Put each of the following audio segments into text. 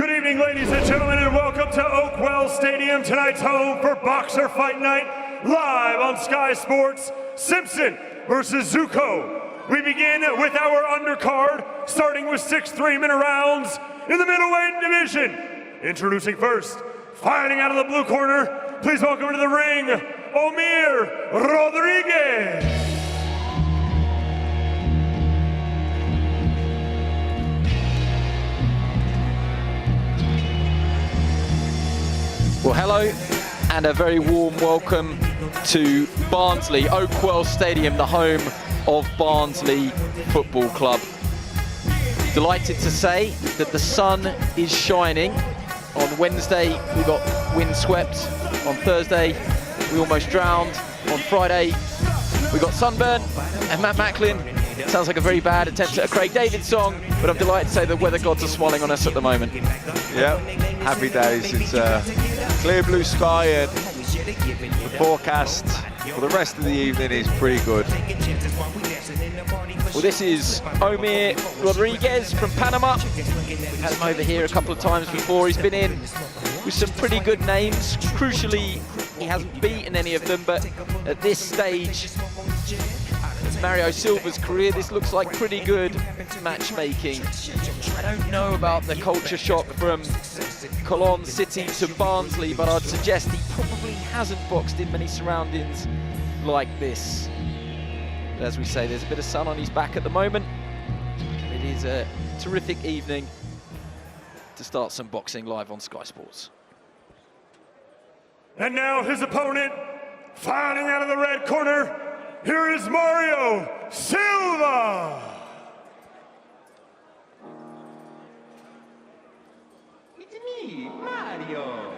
Good evening, ladies and gentlemen, and welcome to Oakwell Stadium, tonight's home for Boxer Fight Night, live on Sky Sports, Simpson versus Zucco. We begin with our undercard, starting with 6 3-minute rounds in the middleweight division. Introducing first, fighting out of the blue corner, please welcome to the ring, Omir Rodriguez. Well, hello and a very warm welcome to Barnsley, Oakwell Stadium, the home of Barnsley Football Club. Delighted to say that the sun is shining. On Wednesday, we got windswept. On Thursday, we almost drowned. On Friday, we got sunburn. And Matt Macklin, sounds like a very bad attempt at a Craig David song, but I'm delighted to say the weather gods are smiling on us at the moment. Yeah, happy days. It's clear blue sky, and the forecast for the rest of the evening is pretty good. Well, this is Omir Rodriguez from Panama. We've had him over here a couple of times before. He's been in with some pretty good names. Crucially, he hasn't beaten any of them, but at this stage, Mario Silva's career, this looks like pretty good matchmaking. I don't know about the culture shock from Callum City to Barnsley, but I'd suggest he probably hasn't boxed in many surroundings like this. But as we say, there's a bit of sun on his back at the moment. It is a terrific evening to start some boxing live on Sky Sports. And now his opponent, fighting out of the red corner, here is Mario Silva. It's me, Mario.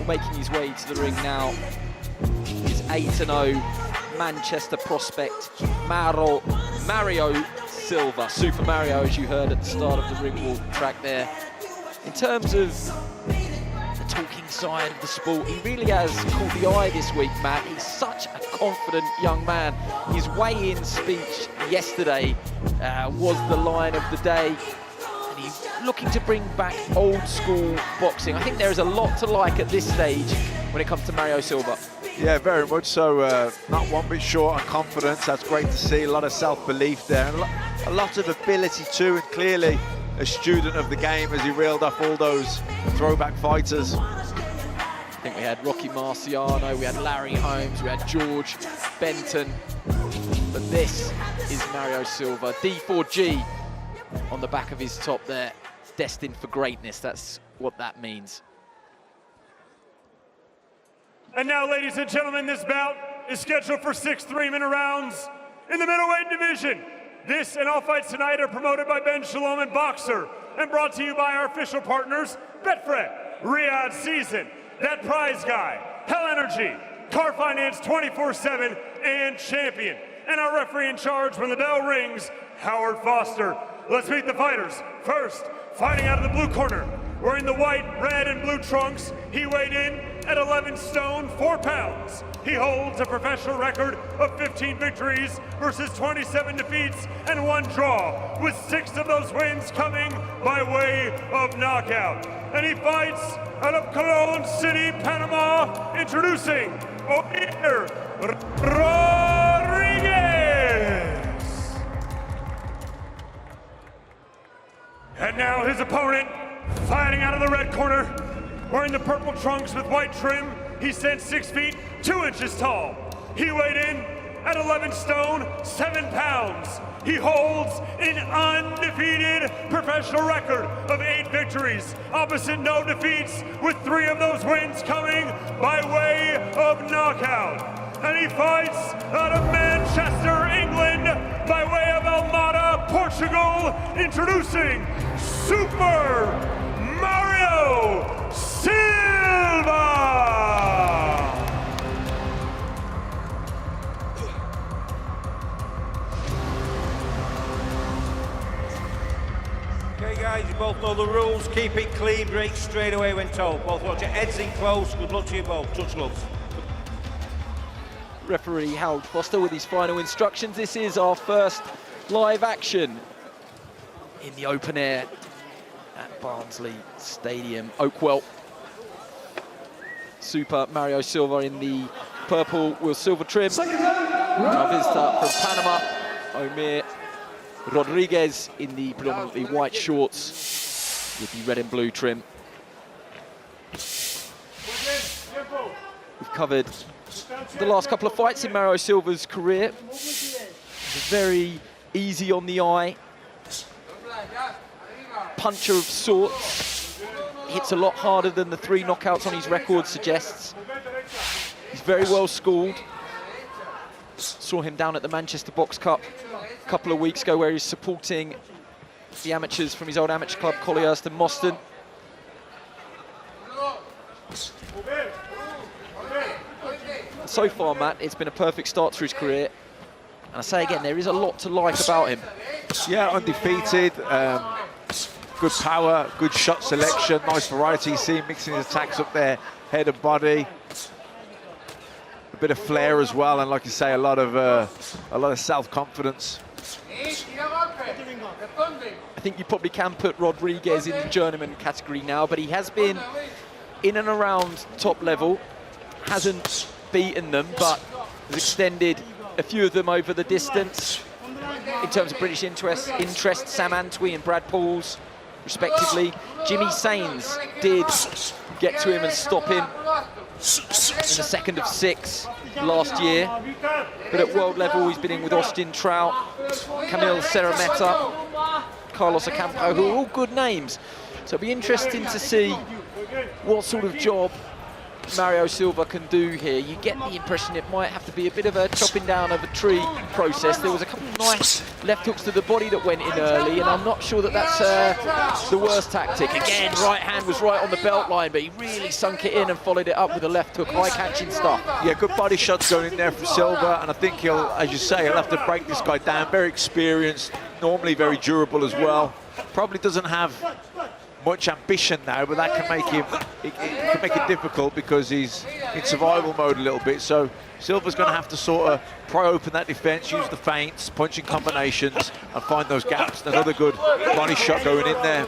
Making his way to the ring now is 8-0 Manchester prospect Mario Silva. Super Mario, as you heard at the start of the ring walk track there. In terms of the talking side of the sport, he really has caught the eye this week, Matt. He's such a confident young man. His weigh-in speech yesterday was the line of the day. And he's looking to bring back old school boxing. I think there is a lot to like at this stage when it comes to Mario Silva. Yeah, very much so. Not one bit short on confidence. That's great to see. A lot of self-belief there, and a lot of ability too, and clearly a student of the game as he reeled off all those throwback fighters. I think we had Rocky Marciano, we had Larry Holmes, we had George Benton, but this is Mario Silva. D4G on the back of his top there, destined for greatness. That's what that means. And now, ladies and gentlemen, this bout is scheduled for 6 3-minute rounds in the middleweight division. This and all fights tonight are promoted by Ben Shalom and Boxer, and brought to you by our official partners, Betfred, Riyadh Season, That Prize Guy, Hell Energy, Car Finance 24/7, and Champion. And our referee in charge when the bell rings, Howard Foster. Let's meet the fighters. First, fighting out of the blue corner, wearing the white, red, and blue trunks, he weighed in at 11 stone, 4 pounds. He holds a professional record of 15 victories versus 27 defeats and 1 draw, with 6 of those wins coming by way of knockout. And he fights out of Callum City, Panama, introducing Omir Rodriguez. And now his opponent, fighting out of the red corner, wearing the purple trunks with white trim, he stands 6 feet, 2 inches tall. He weighed in at 11 stone, 7 pounds. He holds an undefeated professional record of 8 victories, opposite no defeats, with 3 of those wins coming by way of knockout. And he fights out of Manchester, England, by way of Almada, Portugal, introducing Super Mario Silva. Okay, guys, you both know the rules. Keep it clean, break straight away when told. Both watch your heads in close. Good luck to you both. Touch gloves. Referee Harold Foster with his final instructions. This is our first live action in the open air at Barnsley Stadium. Oakwell. Super Mario Silva in the purple with silver trim. Our visitor from Panama, Omir Rodriguez in the predominantly white shorts with the red and blue trim. We've covered the last couple of fights in Mario Silva's career. He's very easy on the eye, puncher of sorts. Hits a lot harder than the 3 knockouts on his record suggests. He's very well schooled. Saw him down at the Manchester Box Cup a couple of weeks ago where he's supporting the amateurs from his old amateur club, Collyhurst and Moston. So far, Matt, it's been a perfect start to his career. And I say again, there is a lot to like about him. Yeah, undefeated, good power, good shot selection, nice variety. You see him mixing his attacks up there, head and body. A bit of flair as well, and like you say, a lot of self-confidence. I think you probably can put Rodriguez in the journeyman category now, but he has been in and around top level, hasn't beaten them, but has extended a few of them over the distance. In terms of British interest, Sam Antwi and Brad Pauls, respectively. Jimmy Sains did get to him and stop him in the second of 6 last year. But at world level, he's been in with Austin Trout, Camille Serrameta, Carlos Ocampo, who are all good names. So it'll be interesting to see what sort of job Mario Silva can do here. You get the impression it might have to be a bit of a chopping down of a tree process. There was a couple of nice left hooks to the body that went in early, and I'm not sure that that's the worst tactic. Again, right hand was right on the belt line, but he really sunk it in and followed it up with a left hook, eye-catching stuff. Yeah, good body shots going in there from Silva, and I think he'll, as you say, he'll have to break this guy down. Very experienced, normally very durable as well. Probably doesn't have much ambition now, but that can make him, it can make it difficult because he's in survival mode a little bit. So Silva's going to have to sort of pry open that defence, use the feints, punching combinations, and find those gaps. Another good body shot going in there.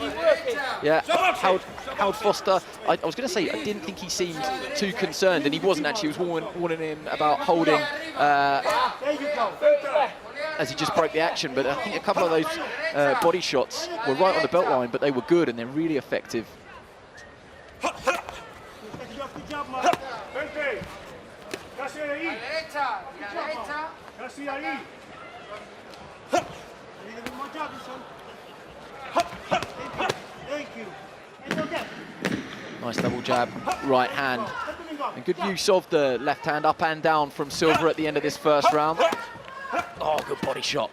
Yeah, Howard Foster, I was going to say, I didn't think he seemed too concerned, and he wasn't actually. He was warning him about holding as he just broke the action, but I think a couple of those body shots were right on the belt line, but they were good and they're really effective. Nice double jab, right hand. And good use of the left hand up and down from Silva at the end of this first round. Oh, good body shot.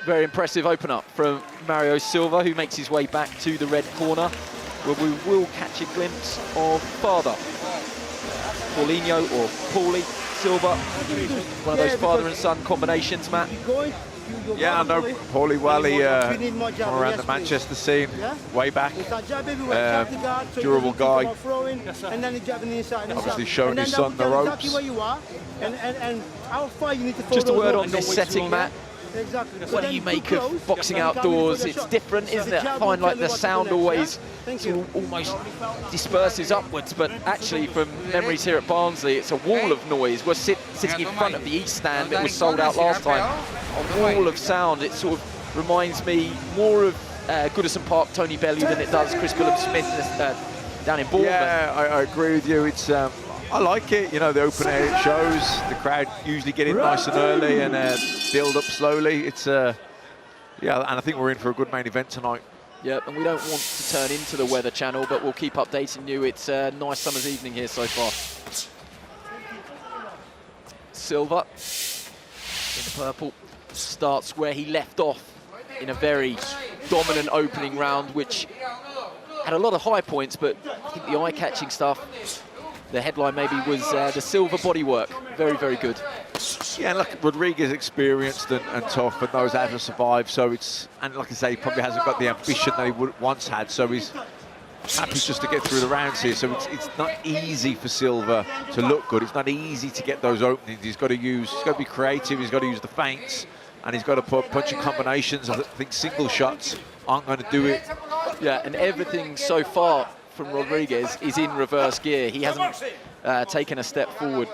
Very impressive open up from Mario Silva, who makes his way back to the red corner, where we will catch a glimpse of father Paulinho, or Paulie Silva. One of those father and son combinations, Matt. Yeah, I know Paulie well. He around the Manchester scene, way back. Durable guy. Obviously showing his son the ropes. Just a word on this setting, Matt. What do you make of boxing outdoors? It's different, isn't it? I find like the sound always sort of almost disperses upwards, but actually from memories here at Barnsley, it's a wall of noise. We're sitting in front of the East Stand that was sold out last time. A wall of sound. It sort of reminds me more of Goodison Park, Tony Bellew than it does Chris Phillips-Smith down in Bournemouth. Yeah, I agree with you. It's I like it, you know, the open air shows, the crowd usually get in nice and early and build up slowly. It's, yeah, and I think we're in for a good main event tonight. Yep, and we don't want to turn into the Weather Channel, but we'll keep updating you. It's a nice summer's evening here so far. Silva in purple starts where he left off in a very dominant opening round, which had a lot of high points, but I think the eye-catching stuff, the headline maybe was the Silva bodywork. Very, very good. Yeah, and look, Rodriguez experienced and tough and knows how to survive. So it's, and like I say, he probably hasn't got the ambition that he once had. So he's happy just to get through the rounds here. So it's not easy for Silva to look good. It's not easy to get those openings. He's got to be creative. He's got to use the feints, and he's got to put punching combinations. I think single shots aren't going to do it. Yeah, and everything so far from Rodriguez is in reverse gear. He hasn't taken a step forward.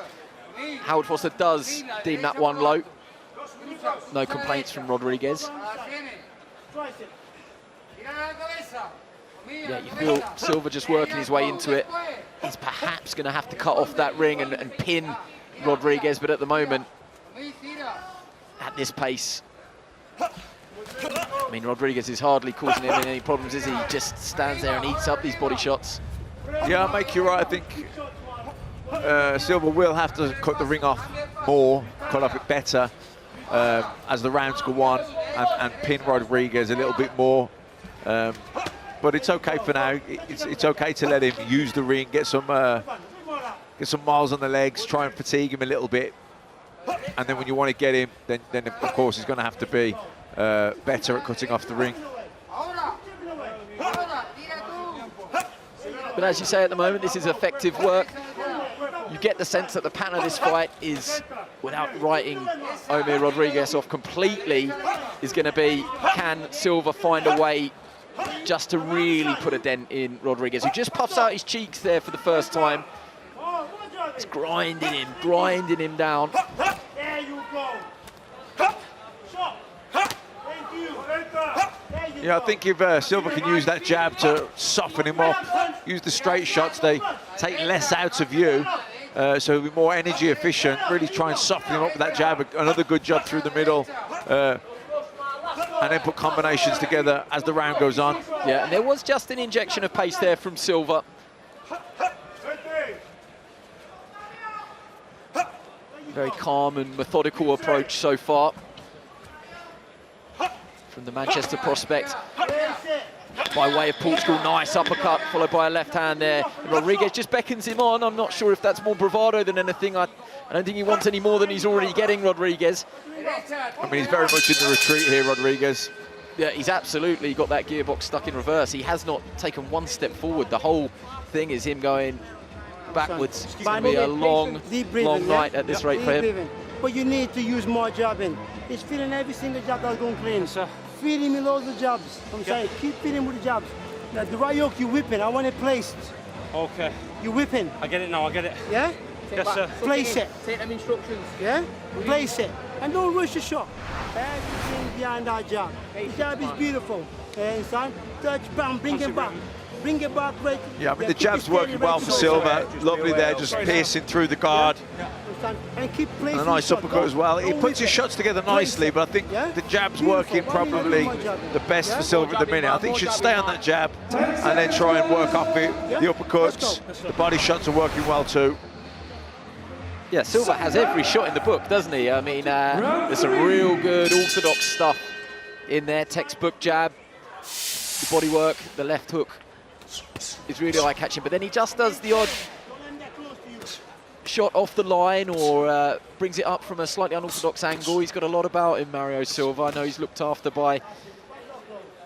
Howard Foster does deem that one low. No complaints from Rodriguez. Yeah, you feel Silva just working his way into it. He's perhaps going to have to cut off that ring and pin Rodriguez, but at the moment, at this pace, I mean, Rodriguez is hardly causing him any problems, is he? He just stands there and eats up these body shots. Yeah, I'll make you right. I think Silva will have to cut the ring off more, cut off it better as the rounds go on, and pin Rodriguez a little bit more. But it's okay for now. It's okay to let him use the ring, get some miles on the legs, try and fatigue him a little bit, and then when you want to get him, then of course he's going to have to be better at cutting off the ring. But as you say, at the moment, this is effective work. You get the sense that the pattern of this fight is, without writing Omir Rodriguez off completely, is going to be, can Silva find a way just to really put a dent in Rodriguez, who just puffs out his cheeks there for the first time. It's grinding him down. There you go. Yeah, I think if Silva can use that jab to soften him up, use the straight shots, they take less out of you, so he'll be more energy efficient, really try and soften him up with that jab. Another good job through the middle, and then put combinations together as the round goes on. Yeah, and there was just an injection of pace there from Silva. Very calm and methodical approach so far from the Manchester prospect. By way of Portugal, nice uppercut, followed by a left hand there. And Rodriguez just beckons him on. I'm not sure if that's more bravado than anything. I don't think he wants any more than he's already getting, Rodriguez. I mean, he's very much in the retreat here, Rodriguez. Yeah, he's absolutely got that gearbox stuck in reverse. He has not taken one step forward. The whole thing is him going backwards. It's going to be a long night at this rate for him. But you need to use more jabbing. He's feeling every single jab that's going clean. Feed him in loads of jabs. I'm saying, keep feeding with the jabs. Now, the right hook, you whipping. I want it placed. Okay. You whipping. I get it now, I get it. Yeah? Yes, sir. Place it. Take them instructions. Yeah? Place it. And don't rush the shot. Everything behind that jab. The jab is beautiful. Understand? Touch, bam, bring him back. Bring it back right. Yeah, I mean, the jab's working well for Silva. Lovely there, just piercing through the guard. And keep placing. And a nice uppercut as well. He puts his shots together nicely, but I think the jab's working probably the best for Silva at the minute. I think he should stay on that jab and then try and work off it. The uppercuts, the body shots are working well too. Yeah, Silva has every shot in the book, doesn't he? I mean, there's some real good orthodox stuff in there. Textbook jab, the body work, the left hook is really eye-catching. But then he just does the odd shot off the line or brings it up from a slightly unorthodox angle. He's got a lot about him, Mario Silva. I know he's looked after by, I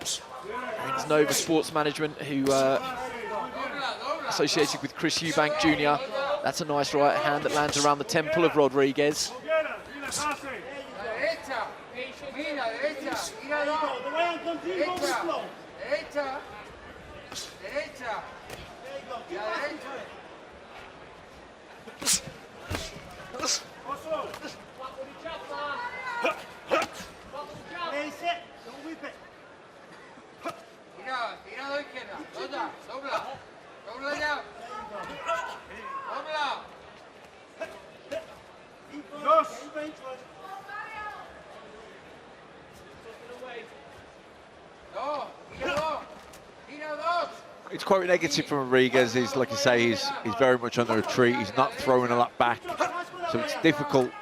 think it's Nova Sports Management, who associated with Chris Eubank Jr. That's a nice right hand that lands around the temple of Rodriguez. It's quite negative from Rodriguez. He's, like I say, he's very much on the retreat. He's not throwing a lot back, so it's difficult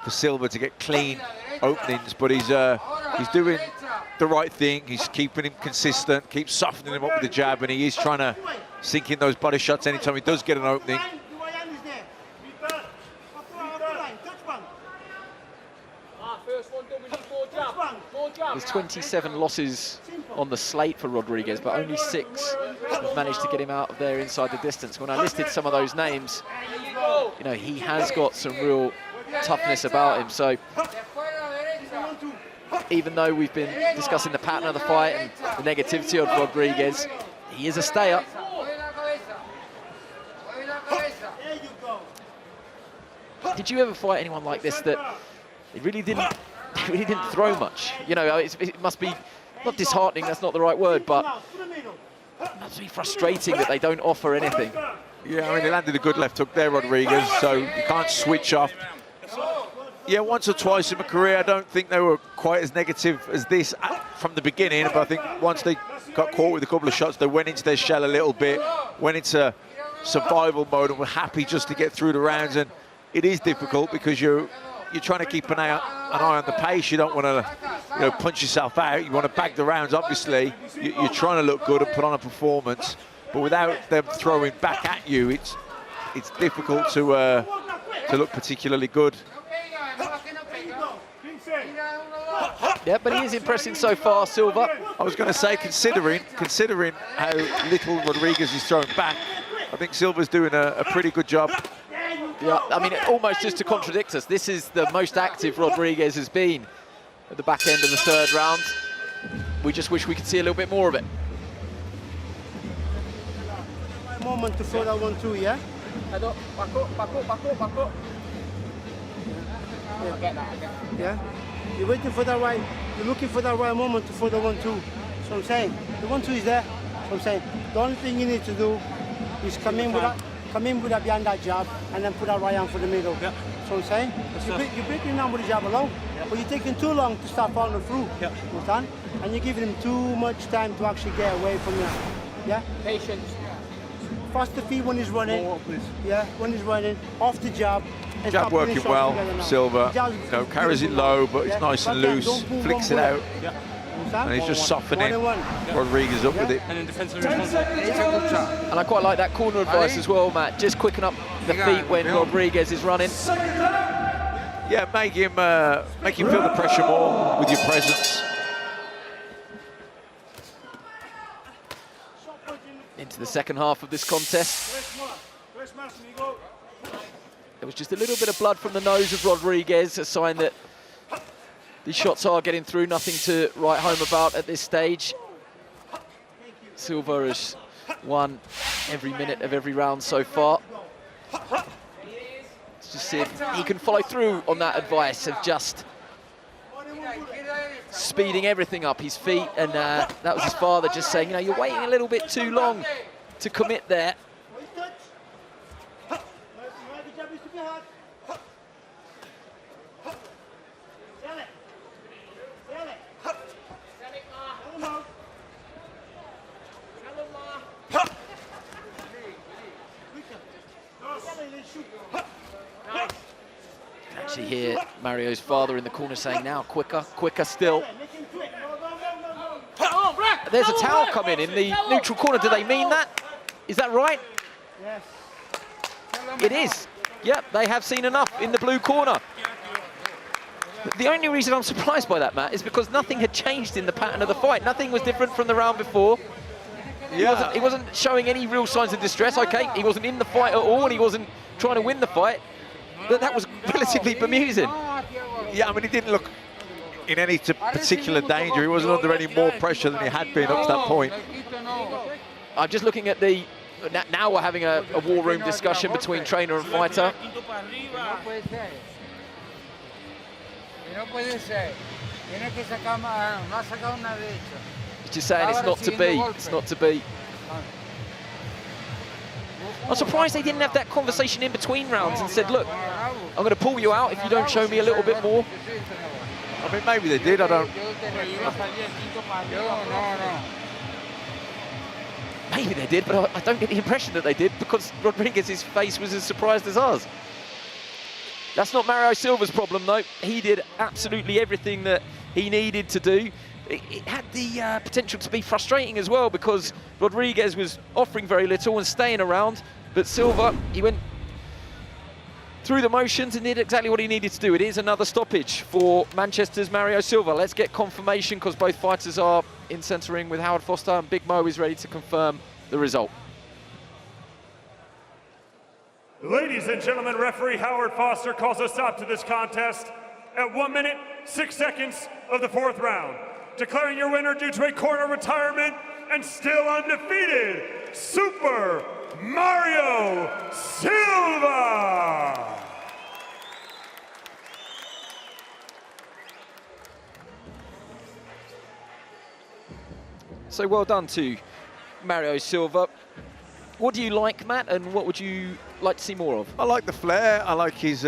for Silva to get clean openings. But he's doing the right thing. He's keeping him consistent, keeps softening him up with the jab, and he is trying to sink in those body shots anytime he does get an opening. There's 27 losses on the slate for Rodriguez, but only 6 have managed to get him out of there inside the distance. When I listed some of those names, you know, he has got some real toughness about him. So even though we've been discussing the pattern of the fight and the negativity of Rodriguez, he is a stayer. Did you ever fight anyone like this that it really didn't throw much? You know, it must be not disheartening, that's not the right word, but it must be frustrating that they don't offer anything. Yeah, I mean, they landed a good left hook there, Rodriguez, so you can't switch off. Yeah, once or twice in my career, I don't think they were quite as negative as this from the beginning, but I think once they got caught with a couple of shots, they went into their shell a little bit, went into survival mode and were happy just to get through the rounds. And it is difficult because you're trying to keep an eye on the pace. You don't want to, punch yourself out. You want to bag the rounds. Obviously, you're trying to look good and put on a performance, but without them throwing back at you, it's difficult to look particularly good. Yeah, but he is impressing so far, Silva. I was going to say, considering how little Rodriguez is throwing back, I think Silva's doing a pretty good job. Yeah, I mean, almost just to contradict us, this is the most active Rodriguez has been at the back end of the 3rd round. We just wish we could see a little bit more of it. Moment to throw that one too, yeah? Yeah? You're waiting for that right, you're looking for that right moment to throw the 1-2. So I'm saying, the 1-2 is there. So I'm saying, the only thing you need to do is come in with that behind that jab and then put that right hand for the middle. Yeah. So I'm saying, you're breaking down with the jab alone, but you're taking too long to start following through. Yeah. Understand? And you're giving him too much time to actually get away from you. Yeah? Patience. Fast the feet when he's running. More, please. Yeah, when he's running, off the jab. Jab working well, Silva. Carries it low, but it's nice and loose, flicks it out. Yeah. And he's just softening Rodriguez up with it. And in defensive response. And I quite like that corner advice as well, Matt. Just quicken up the feet when Rodriguez is running. Yeah, make him feel the pressure more with your presence. Into the second half of this contest. There was just a little bit of blood from the nose of Rodriguez, a sign that these shots are getting through, nothing to write home about at this stage. Silva has won every minute of every round so far. Let's just see if he can follow through on that advice of just speeding everything up, his feet, and that was his father just saying, you're waiting a little bit too long to commit there. Actually hear Mario's father in the corner saying now, quicker still. There's a towel coming in the neutral corner. Do they mean that? Is that right? Yes. It is. Yep, they have seen enough in the blue corner. The only reason I'm surprised by that, Matt, is because nothing had changed in the pattern of the fight. Nothing was different from the round before. He wasn't showing any real signs of distress. Okay, he wasn't in the fight at all, and he wasn't trying to win the fight. But that was relatively bemusing. Yeah, I mean, he didn't look in any particular danger. He wasn't under any more pressure than he had been up to that point. I'm just looking at the... Now we're having a war room discussion between trainer and fighter. He's just saying it's not to be. It's not to be. I'm surprised they didn't have that conversation in between rounds and said, look, I'm going to pull you out if you don't show me a little bit more. I mean, maybe they did, I don't... Maybe they did, but I don't get the impression that they did because Rodriguez's face was as surprised as ours. That's not Mario Silva's problem, though. He did absolutely everything that he needed to do. It had the potential to be frustrating as well because Rodriguez was offering very little and staying around, but Silva, he went through the motions and did exactly what he needed to do. It is another stoppage for Manchester's Mario Silva. Let's get confirmation, because both fighters are in centre ring with Howard Foster, and Big Mo is ready to confirm the result. Ladies and gentlemen, referee Howard Foster calls a stop to this contest at 1 minute, 6 seconds of the 4th round, declaring your winner due to a corner retirement and still undefeated, Super Mario Silva! So well done to Mario Silva. What do you like, Matt, and what would you like to see more of? I like the flair, I like his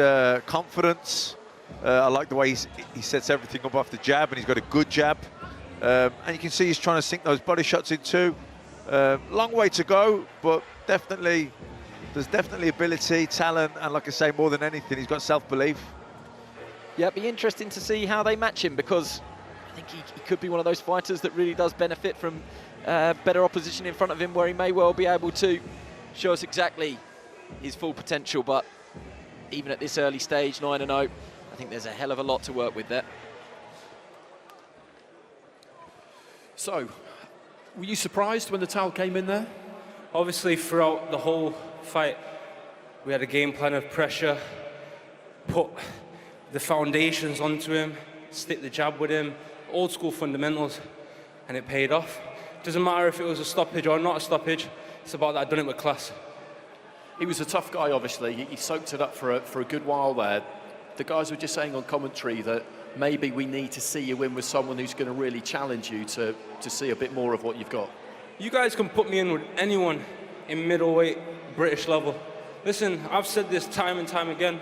confidence, I like the way he sets everything up off the jab, and he's got a good jab. And you can see he's trying to sink those body shots in too. Long way to go, but there's definitely ability, talent, and like I say, more than anything, he's got self-belief. Yeah, it'd be interesting to see how they match him, because I think he could be one of those fighters that really does benefit from better opposition in front of him, where he may well be able to show us exactly his full potential. But even at this early stage, 9-0, I think there's a hell of a lot to work with there. So, were you surprised when the towel came in there? Obviously, throughout the whole fight, we had a game plan of pressure, put the foundations onto him, stick the jab with him, old school fundamentals, and it paid off. Doesn't matter if it was a stoppage or not a stoppage, it's about that I've done it with class. He was a tough guy, obviously. He soaked it up for a good while there. The guys were just saying on commentary that maybe we need to see you win with someone who's going to really challenge you to see a bit more of what you've got. You guys can put me in with anyone in middleweight British level. Listen, I've said this time and time again.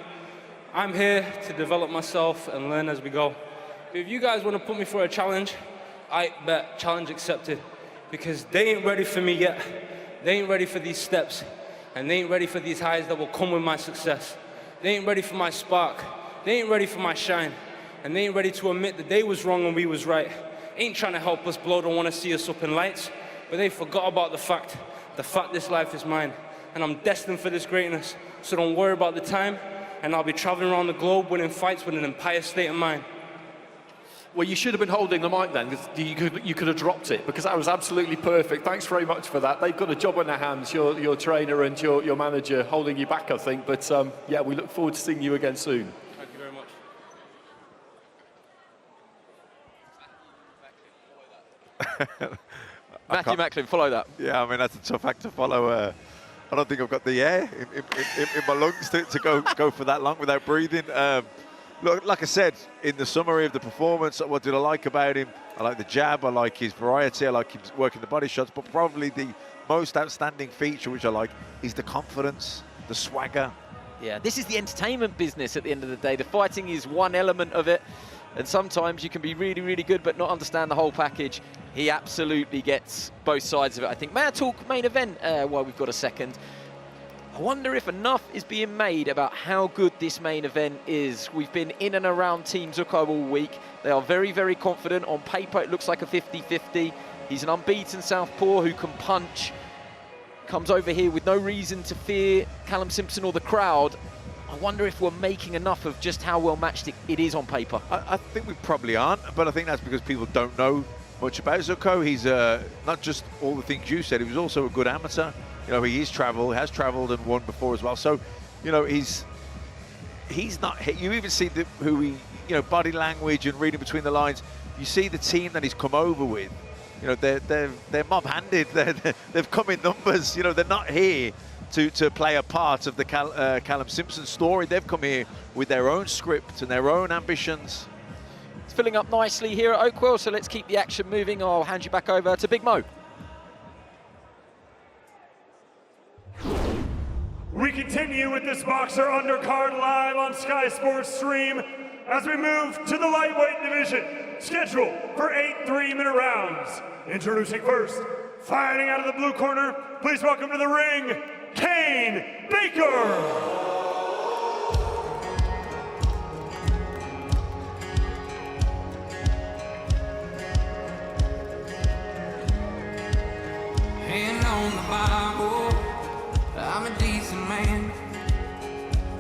I'm here to develop myself and learn as we go. If you guys want to put me for a challenge, I bet challenge accepted. Because they ain't ready for me yet. They ain't ready for these steps. And they ain't ready for these highs that will come with my success. They ain't ready for my spark. They ain't ready for my shine. And they ain't ready to admit that they was wrong and we was right. Ain't trying to help us blow, don't want to see us up in lights. But they forgot about the fact this life is mine. And I'm destined for this greatness. So don't worry about the time. And I'll be traveling around the globe winning fights with an empire state of mind. Well, you should have been holding the mic then, because you could have dropped it, because that was absolutely perfect. Thanks very much for that. They've got a job on their hands, your trainer and your manager holding you back, I think. But yeah, we look forward to seeing you again soon. Thank you very much. Matthew Macklin, follow that. Yeah, I mean, that's a tough act to follow. I don't think I've got the air in my lungs to go for that long without breathing. Look, like I said, in the summary of the performance, what did I like about him? I like the jab, I like his variety, I like him working the body shots, but probably the most outstanding feature, which I like, is the confidence, the swagger. Yeah, this is the entertainment business at the end of the day. The fighting is one element of it, and sometimes you can be really, really good but not understand the whole package. He absolutely gets both sides of it, I think. May I talk main event while we've got a second? I wonder if enough is being made about how good this main event is. We've been in and around Team Zucco all week. They are very, very confident. On paper, it looks like a 50-50. He's an unbeaten southpaw who can punch. Comes over here with no reason to fear Callum Simpson or the crowd. I wonder if we're making enough of just how well matched it is on paper. I think we probably aren't, but I think that's because people don't know much about Zucco. He's not just all the things you said, he was also a good amateur. You know, he has travelled and won before as well. So, you know, he's not, you even see who he, you know, body language and reading between the lines. You see the team that he's come over with. You know, they're mob-handed. They've come in numbers. You know, they're not here to play a part of the Callum Simpson story. They've come here with their own script and their own ambitions. It's filling up nicely here at Oakwell, so let's keep the action moving. I'll hand you back over to Big Mo. We continue with this boxer undercard live on Sky Sports Stream as we move to the lightweight division, scheduled for 8 3-minute rounds. Introducing first, fighting out of the blue corner, please welcome to the ring, Kane Baker. Hand on the Bible, I'm a decent man.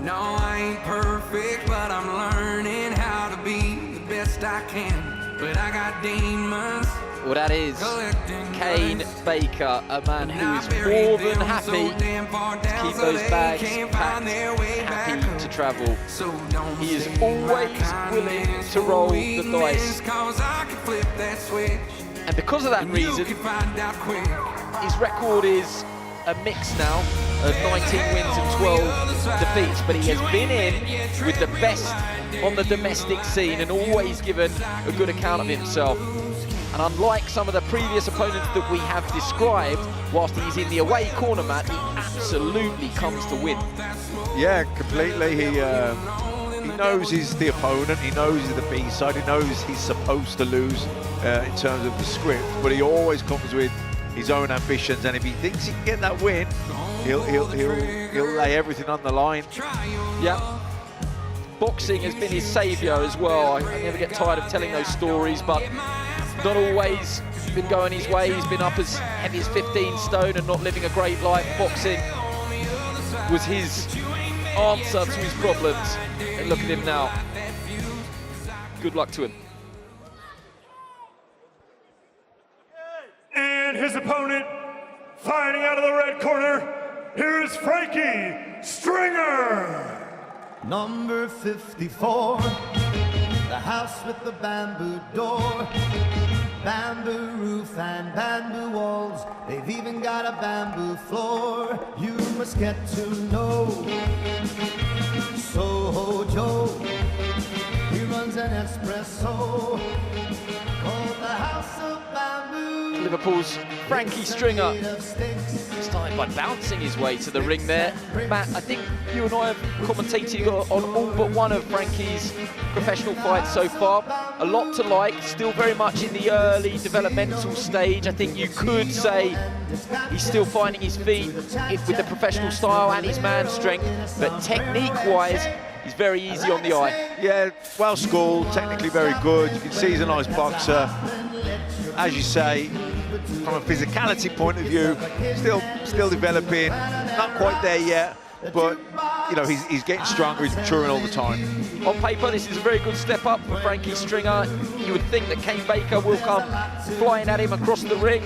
No, I I ain't perfect, but I'm learning how to be the best I can. But I got demons. Well, that is Kane Baker, a man who is more than happy to keep those bags packed, happy to travel. He is always willing to roll the dice. And because of that reason, his record is a mix now of 19 wins and 12 defeats, but he has been in with the best on the domestic scene and always given a good account of himself. And unlike some of the previous opponents that we have described, whilst he's in the away corner, Matt, he absolutely comes to win. Yeah, completely. He knows he's the opponent, he knows he's the B-side, he knows he's supposed to lose in terms of the script, but he always comes with his own ambitions, and if he thinks he can get that win, he'll lay everything on the line. Yeah. Boxing has been his saviour as well. I never get tired of telling those stories, but not always been going his way. He's been up as heavy as 15 stone and not living a great life. Boxing was his answer to his problems. And look at him now. Good luck to him. And his opponent, fighting out of the red corner, here is Frankie Stringer. Number 54, the house with the bamboo door, bamboo roof and bamboo walls. They've even got a bamboo floor. You must get to know Soho Joe. He runs an espresso called the House of Bamboo. Liverpool's Frankie Stringer started by bouncing his way to the ring there. Matt, I think you and I have commentated on all but one of Frankie's professional fights so far. A lot to like, still very much in the early developmental stage. I think you could say he's still finding his feet with the professional style and his man strength, but technique-wise, he's very easy on the eye. Yeah, well schooled, technically very good. You can see he's a nice boxer. As you say, from a physicality point of view, still developing, not quite there yet, but you know, he's getting stronger, he's maturing all the time. On paper, this is a very good step up for Frankie Stringer. You would think that Kane Baker will come flying at him across the ring.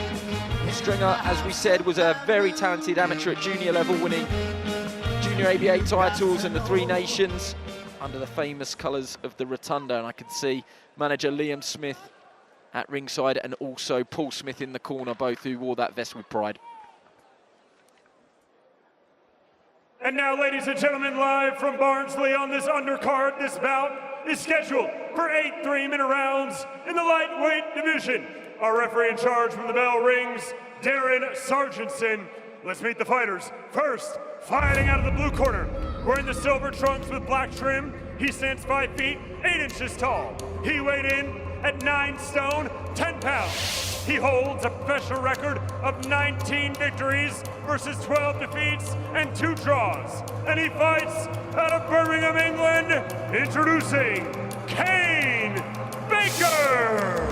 Stringer, as we said, was a very talented amateur at junior level, winning junior ABA titles and the Three Nations under the famous colours of the Rotunda. And I can see manager Liam Smith at ringside and also Paul Smith in the corner, both who wore that vest with pride. And now, ladies and gentlemen, live from Barnsley on this undercard, this bout is scheduled for 8 3-minute rounds in the lightweight division. Our referee in charge from the bell rings, Darren Sargentson. Let's meet the fighters. First, fighting out of the blue corner, wearing the silver trunks with black trim, he stands 5 feet 8 inches tall. He weighed in at 9 stone, 10 pounds. He holds a professional record of 19 victories versus 12 defeats and 2 draws. And he fights out of Birmingham, England, introducing Kane Baker.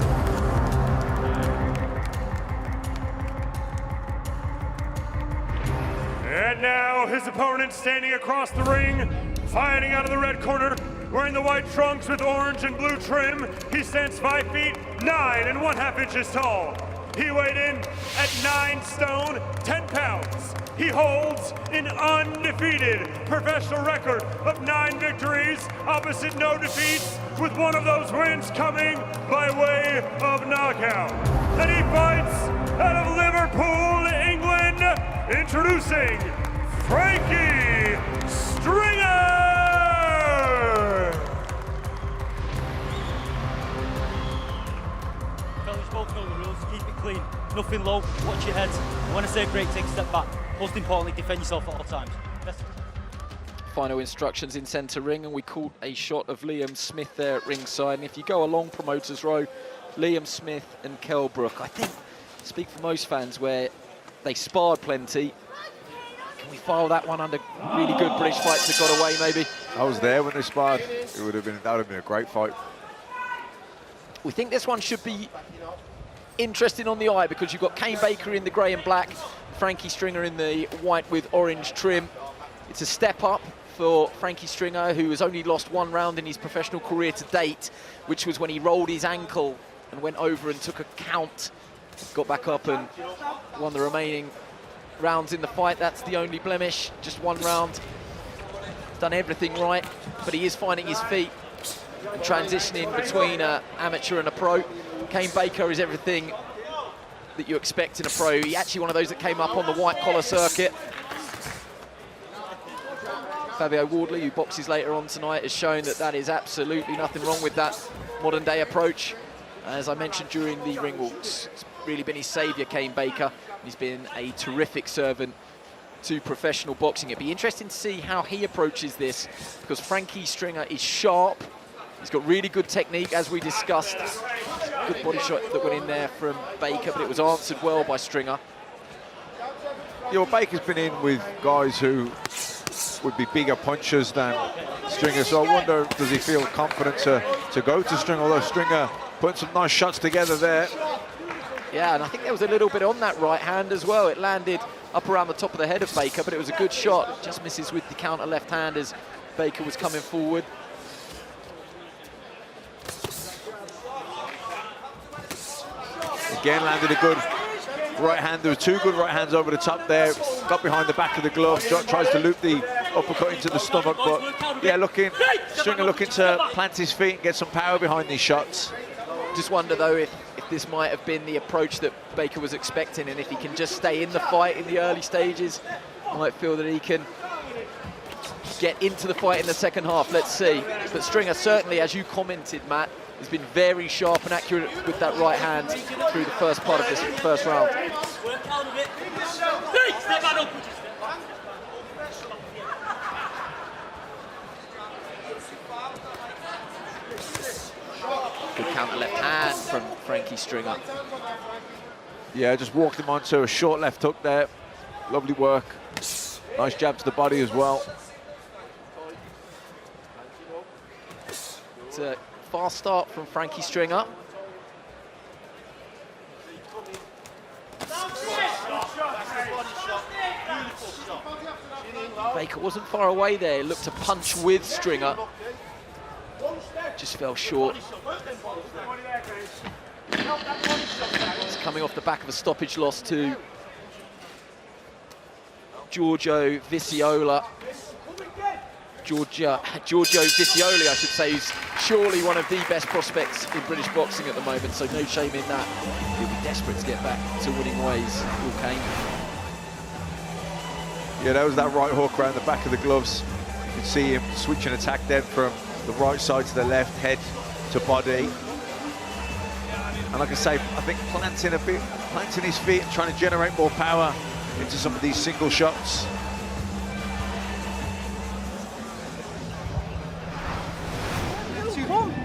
And now his opponent standing across the ring, fighting out of the red corner, wearing the white trunks with orange and blue trim. He stands 5 feet 9 1/2 inches tall. He weighed in at 9 stone, 10 pounds. He holds an undefeated professional record of 9 victories, opposite no defeats, with one of those wins coming by way of knockout. And he fights out of Liverpool, England, introducing Frankie Stringer. Fellas, both know the rules. Keep it clean. Nothing low. Watch your heads. I want to say a great thing. Step back. Most importantly, defend yourself at all times. Best. Final instructions in centre ring, and we caught a shot of Liam Smith there at ringside. And if you go along promoters row, Liam Smith and Kelbrook, I think, speak for most fans, where they sparred plenty. Can we file that one under really good British fights that got away, maybe? I was there when they sparred. That would have been a great fight. We think this one should be interesting on the eye because you've got Kane Baker in the grey and black, Frankie Stringer in the white with orange trim. It's a step up for Frankie Stringer, who has only lost one round in his professional career to date, which was when he rolled his ankle and went over and took a count, got back up and won the remaining rounds in the fight. That's the only blemish, just one round. He's done everything right, but he is finding his feet and transitioning between an amateur and a pro. Kane Baker is everything that you expect in a pro. He's actually one of those that came up on the white collar circuit. Fabio Wardley, who boxes later on tonight, has shown that that is absolutely nothing wrong with that modern day approach. As I mentioned during the ring walks, it's really been his saviour, Kane Baker. He's been a terrific servant to professional boxing. It'd be interesting to see how he approaches this, because Frankie Stringer is sharp. He's got really good technique, as we discussed. Good body shot that went in there from Baker, but it was answered well by Stringer. Yeah, well, Baker's been in with guys who would be bigger punchers than Stringer, so I wonder, does he feel confident to go to Stringer, although Stringer put some nice shots together there. Yeah, and I think there was a little bit on that right hand as well. It landed up around the top of the head of Baker, but it was a good shot. Just misses with the counter left hand as Baker was coming forward. Again, landed a good right hand. There were two good right hands over the top there. Got behind the back of the glove, tries to loop the uppercut into the stomach, but yeah, Stringer looking to plant his feet and get some power behind these shots. Just wonder though if this might have been the approach that Baker was expecting, and if he can just stay in the fight in the early stages, I might feel that he can get into the fight in the second half. Let's see. But Stringer certainly, as you commented, Matt, has been very sharp and accurate with that right hand through the first part of this first round. Good counter left hand from Frankie Stringer. Yeah, just walked him onto a short left hook there. Lovely work. Nice jab to the body as well. It's a fast start from Frankie Stringer. Baker wasn't far away there. Looked to punch with Stringer. Just fell short. It's coming off the back of a stoppage loss to Giorgio Viciola. Giorgio Vicioli, I should say, who's surely one of the best prospects in British boxing at the moment, so no shame in that. He'll be desperate to get back to winning ways, Will Kane. Yeah, that was that right hook around the back of the gloves. You can see him switching attack then from the right side to the left, head to body. And like I say, I think planting his feet and trying to generate more power into some of these single shots.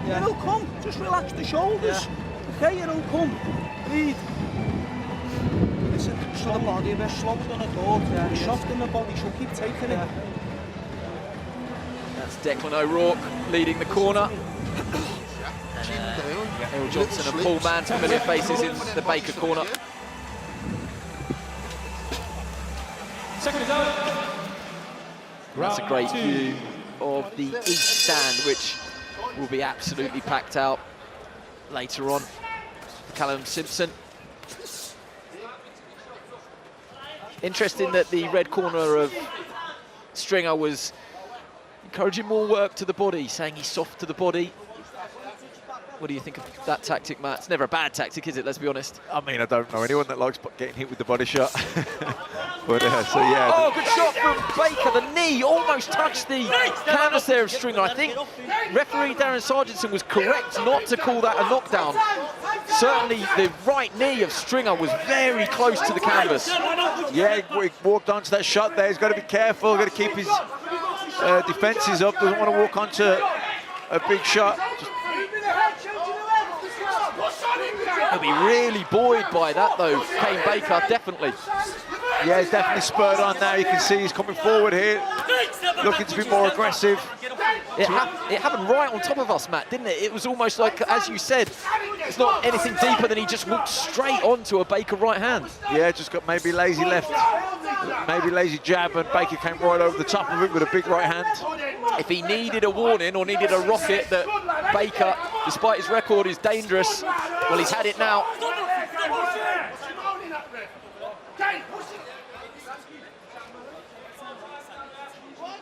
It'll come. Just relax the shoulders. Yeah. Okay, it'll come. Breathe. Listen, so the body a bit slower than I thought. Yeah, soft in the body, so keep taking it. That's Declan O'Rourke leading the corner. Errol Johnson and Paul Mann, familiar faces in the Baker corner. That's a great view of the east stand, which will be absolutely packed out later on. Callum Simpson. Interesting that the red corner of Stringer was encouraging more work to the body, saying he's soft to the body. What do you think of that tactic, Matt? It's never a bad tactic, is it? Let's be honest. I mean, I don't know anyone that likes getting hit with the body shot. But so yeah. Oh, good shot from Baker. The knee almost touched the canvas there of Stringer. I think referee Darren Sargentson was correct not to call that a knockdown. Certainly the right knee of Stringer was very close to the canvas. Yeah, he walked onto that shot there. He's got to be careful, got to keep his defences up. Doesn't want to walk onto a big shot. He'll be really buoyed by that, though, Kane Baker, definitely. Yeah, he's definitely spurred on now. You can see he's coming forward here, looking to be more aggressive. It happened right on top of us, Matt, didn't it? It was almost like, as you said, it's not anything deeper than he just walked straight onto a Baker right hand. Yeah, just got maybe lazy left, maybe lazy jab, and Baker came right over the top of it with a big right hand. If he needed a warning or needed a rocket that Baker, despite his record, is dangerous, well, he's had it now.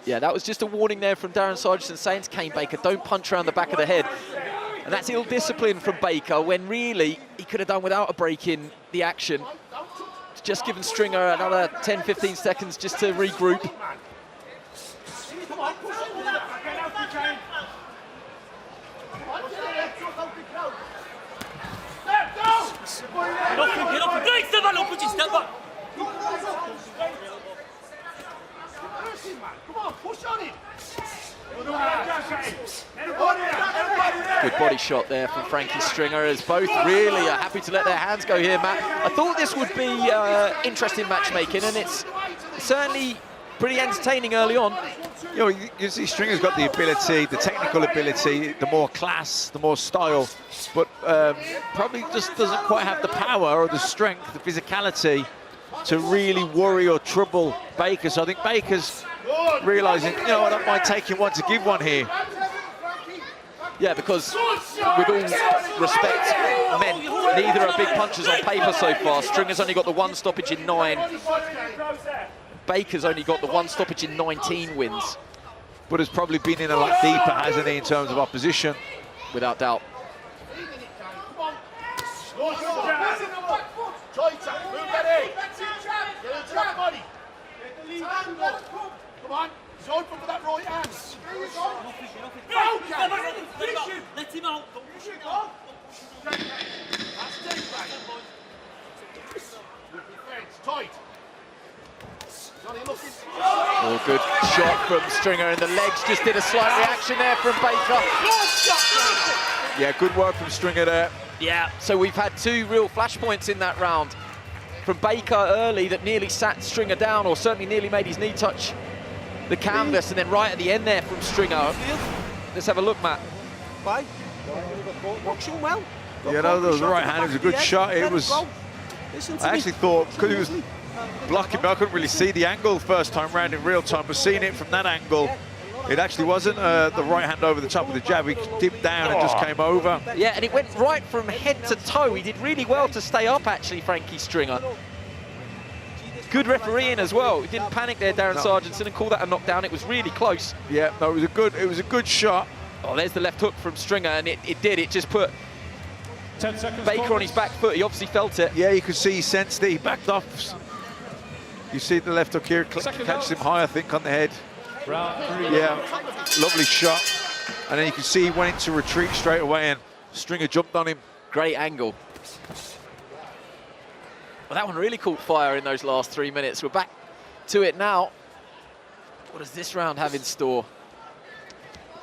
Yeah, that was just a warning there from Darren Sargent saying to Kane Baker, don't punch around the back of the head. And that's ill-discipline from Baker, when really he could have done without a break in the action. Just given Stringer another 10-15 seconds just to regroup. Good body shot there from Frankie Stringer, as both really are happy to let their hands go here, Matt. I thought this would be interesting matchmaking, and it's certainly pretty entertaining early on. You know, you see Stringer's got the ability, the technical ability, the more class, the more style, but probably just doesn't quite have the power or the strength, the physicality to really worry or trouble Baker. So I think Baker's realising, you know, I don't mind taking one to give one here. Yeah, because with all respect meant, neither are big punchers on paper so far. Stringer's only got the one stoppage in 9. Baker's only got the one stoppage in 19 wins. But has probably been in a lot deeper, hasn't he, in terms of opposition? Without doubt. Come on, he's open for that right hand. Let him out. Tight. Oh, good shot from Stringer, and the legs just did a slight reaction there from Baker. Yeah, good work from Stringer there. Yeah, so we've had 2 real flashpoints in that round. From Baker early that nearly sat Stringer down, or certainly nearly made his knee touch the canvas, and then right at the end there from Stringer. Let's have a look, Matt. Bye. Boxing well. You know, the right hand was a good shot. It was. I actually thought, because he was blocking, but I couldn't really see the angle first time round in real time, but seeing it from that angle, it actually wasn't the right hand over the top of the jab. He dipped down and just came over. Yeah, and it went right from head to toe. He did really well to stay up, actually, Frankie Stringer. Good refereeing as well. He didn't panic there, Darren Sargent, and call that a knockdown. It was really close. Yeah, no, it was a good shot. Oh, there's the left hook from Stringer, and it did. It just put 10 seconds Baker on his back foot. He obviously felt it. Yeah, you could see he sensed it. He backed off. You see the left hook here, catches him high, I think, on the head. Round 3. Yeah, lovely shot. And then you can see he went into retreat straight away, and Stringer jumped on him. Great angle. Well, that one really caught fire in those last 3 minutes. We're back to it now. What does this round have in store?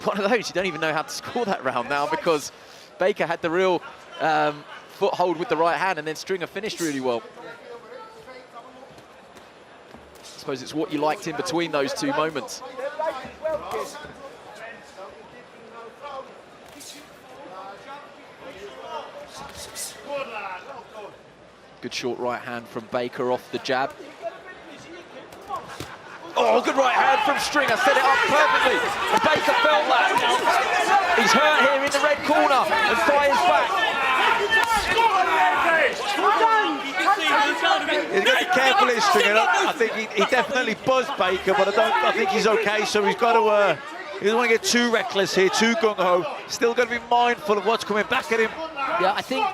One of those, you don't even know how to score that round now, because Baker had the real foothold with the right hand, and then Stringer finished really well. I suppose it's what you liked in between those 2 moments. Good short right hand from Baker off the jab. Oh, good right hand from Stringer, set it up perfectly. And Baker felt that. He's hurt here in the red corner and fires back. He's got to be careful here, Stringer. I think he definitely buzzed Baker, but I think he's okay, so he's got to... he doesn't want to get too reckless here, too gung-ho. Still got to be mindful of what's coming back at him. Yeah, I think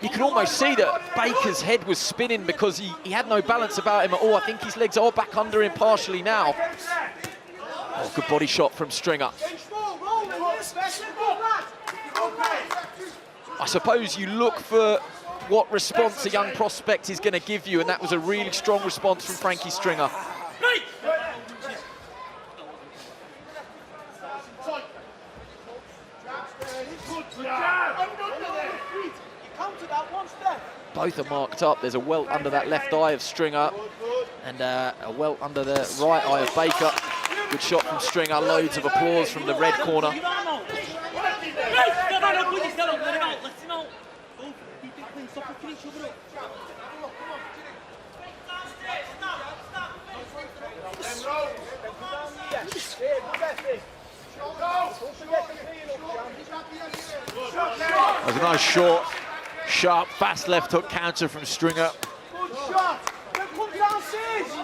you can almost see that Baker's head was spinning because he had no balance about him at all. I think his legs are back under him partially now. Oh, good body shot from Stringer. I suppose you look for what response a young prospect is going to give you, and that was a really strong response from Frankie Stringer. Both are marked up. There's a welt under that left eye of Stringer and a welt under the right eye of Baker. Good shot from Stringer. Loads of applause from the red corner. Stop picking each other up. That was a nice short, sharp, fast left hook counter from Stringer.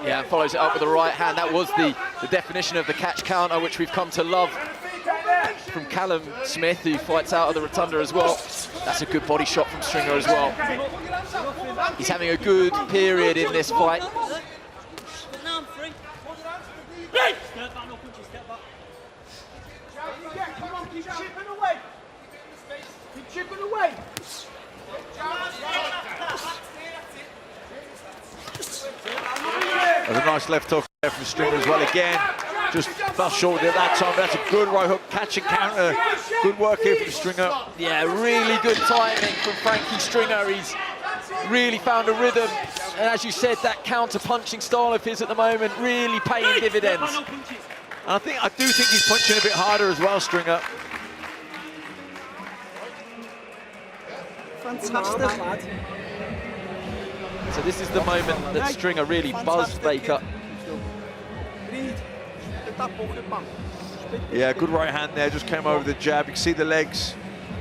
Yeah, and follows it up with the right hand. That was the definition of the catch counter, which we've come to love from Callum Smith, who fights out of the rotunda as well. That's a good body shot from Stringer as well. He's having a good period in this fight. Keep chipping away. Keep chipping away. There's a nice left hook there from Stringer as well. Again, just fell short at that time. That's a good right hook, catch and counter. Good work here from Stringer. Yeah, really good timing from Frankie Stringer. He's really found a rhythm. And as you said, that counter-punching style of his at the moment really paying dividends. And I do think he's punching a bit harder as well, Stringer. Fantastic. So this is the moment that Stringer really buzzed Baker. Yeah, good right hand there, just came over the jab. You can see the legs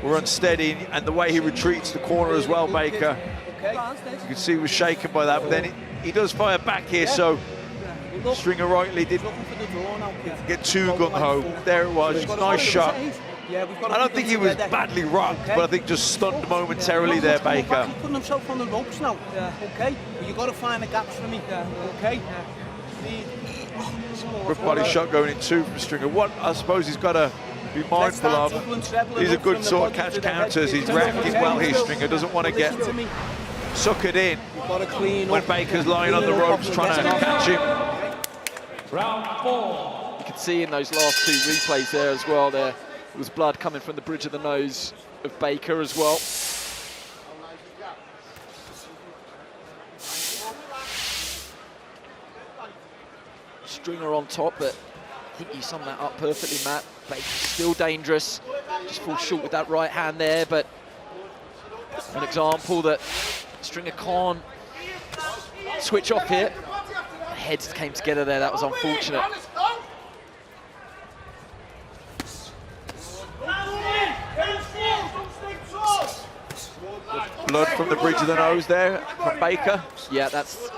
were unsteady, and the way he retreats the corner as well, Baker. You can see he was shaken by that, but then he does fire back here, so Stringer rightly didn't get too gung-ho. There it was, nice shot. I don't think he was badly rocked, but I think just stunned momentarily there, Baker. He's putting himself on the ropes now, okay? But you've got to find the gaps for me, okay? Good body shot going in two from Stringer. What I suppose he's got to be mindful of, these are good sort of catch counters. He's reacting well here, Stringer. Doesn't want to get suckered in when Baker's lying on the ropes trying to catch him. Round 4. You can see in those last two replays there as well, there was blood coming from the bridge of the nose of Baker as well. Stringer on top, but I think you summed that up perfectly, Matt. Baker's still dangerous, just falls short with that right hand there, but an example that Stringer can't switch off here. The heads came together there, that was unfortunate. Blood from the bridge of the nose there from Baker. Yeah, that's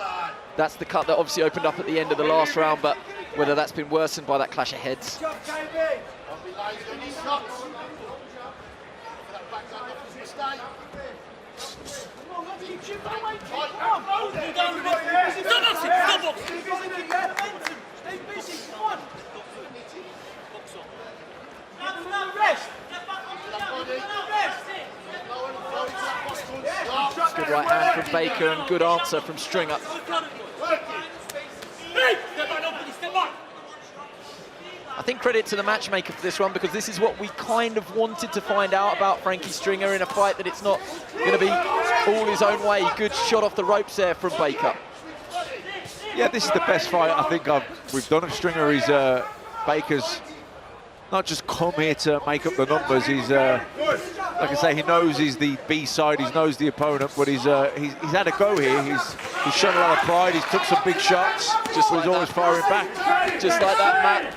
the cut that obviously opened up at the end of the last round, but whether that's been worsened by that clash of heads. Good right hand from Baker and good answer from Stringer. I think credit to the matchmaker for this one, because this is what we kind of wanted to find out about Frankie Stringer in a fight, that it's not going to be all his own way. Good shot off the ropes there from Baker. Yeah, this is the best fight I think we've done of Stringer. He's Baker's not just come here to make up the numbers. He's like I say, he knows he's the B-side. He knows the opponent, but he's had a go here. He's shown a lot of pride. He's took some big shots. Just like he's always firing back. Just like that, Matt.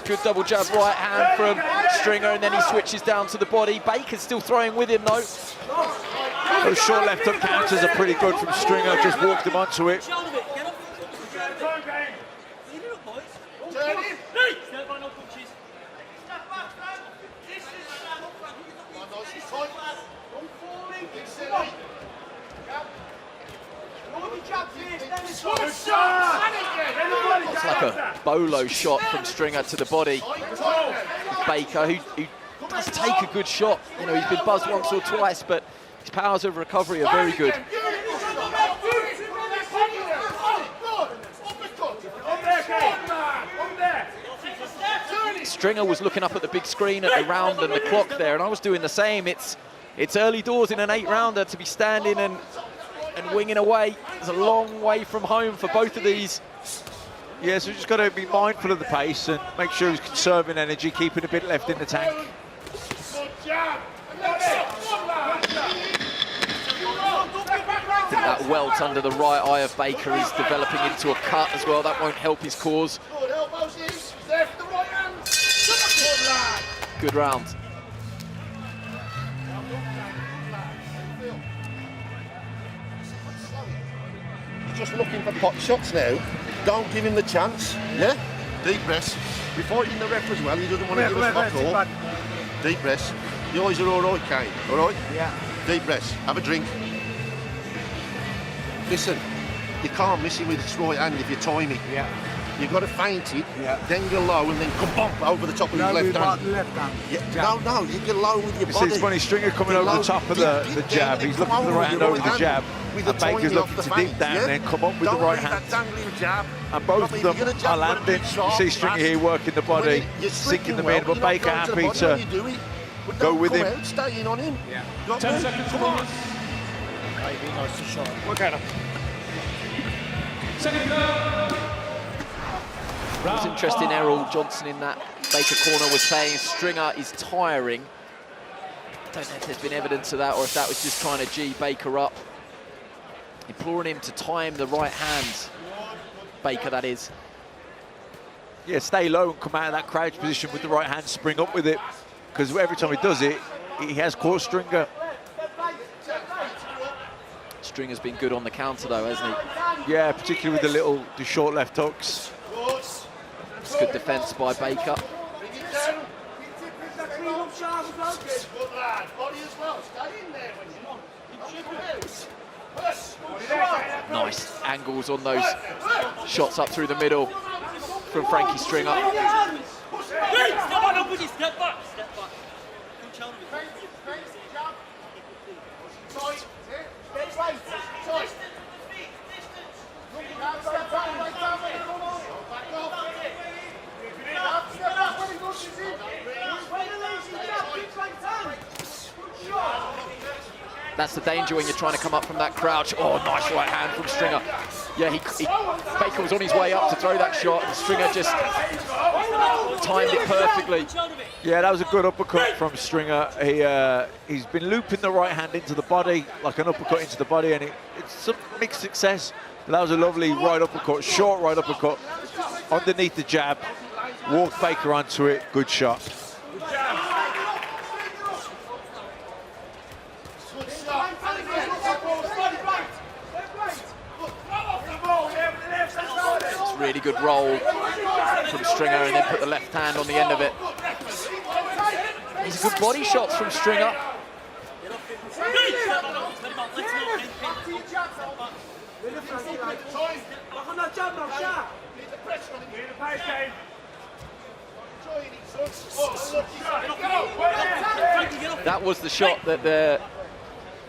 Good double jab right hand from Stringer, and then he switches down to the body. Baker's still throwing with him though. Those short left hook counters are pretty good from Stringer. Just walked him onto it. It's like a bolo shot from Stringer to the body. Baker, who does take a good shot. You know, he's been buzzed once or twice, but his powers of recovery are very good. Stringer was looking up at the big screen at the round and the clock there, and I was doing the same. It's early doors in an 8-rounder to be standing and winging away. It's a long way from home for both of these. Yeah, so just got to be mindful of the pace and make sure he's conserving energy, keeping a bit left in the tank. welt under the right eye of Baker is developing into a cut as well. That won't help his cause. Good round. Just looking for pot shots now. Don't give him the chance. Yeah? Deep breaths. Before hitting the ref as well, he doesn't want to give us a call. Deep breaths. The eyes are all right, Kane. All right? Yeah. Deep breaths. Have a drink. Listen, you can't miss it with his right hand if you time it. Yeah. You've got to feint it, then go low, and then come bump over the top of his left hand. Yeah. No, you get low with your You body. see, it's funny, Stringer coming over the top of the jab. He's looking for the right hand over the jab. And Baker's looking to dip down and then come up with the right hand. And both of them are landing. You see Stringer here working the body, sinking them in, but Baker happy to go with him. Staying on him. 10 seconds. Come on. Look at him. It was interesting, Errol Johnson in that Baker corner was saying Stringer is tiring. I don't know if there's been evidence of that or if that was just trying to G Baker up. Imploring him to time the right hand. Baker, that is. Yeah, stay low and come out of that crouch position with the right hand, spring up with it. Because every time he does it, he has caught Stringer. Stringer's been good on the counter though, hasn't he? Yeah, particularly with the short left hooks. It's good defence by Baker. Nice angles on those shots up through the middle from Frankie Stringer. Step back. That's the danger when you're trying to come up from that crouch. Oh, nice right hand from Stringer. Yeah, Baker was on his way up to throw that shot, and Stringer just timed it perfectly. Yeah, that was a good uppercut from Stringer. He's been looping the right hand into the body, like an uppercut into the body, and it's some mixed success. But that was a lovely right uppercut, short right uppercut, underneath the jab. Walked Baker onto it, good shot. Really good roll from Stringer and then put the left hand on the end of it. These are good body shots from Stringer. That was the shot that the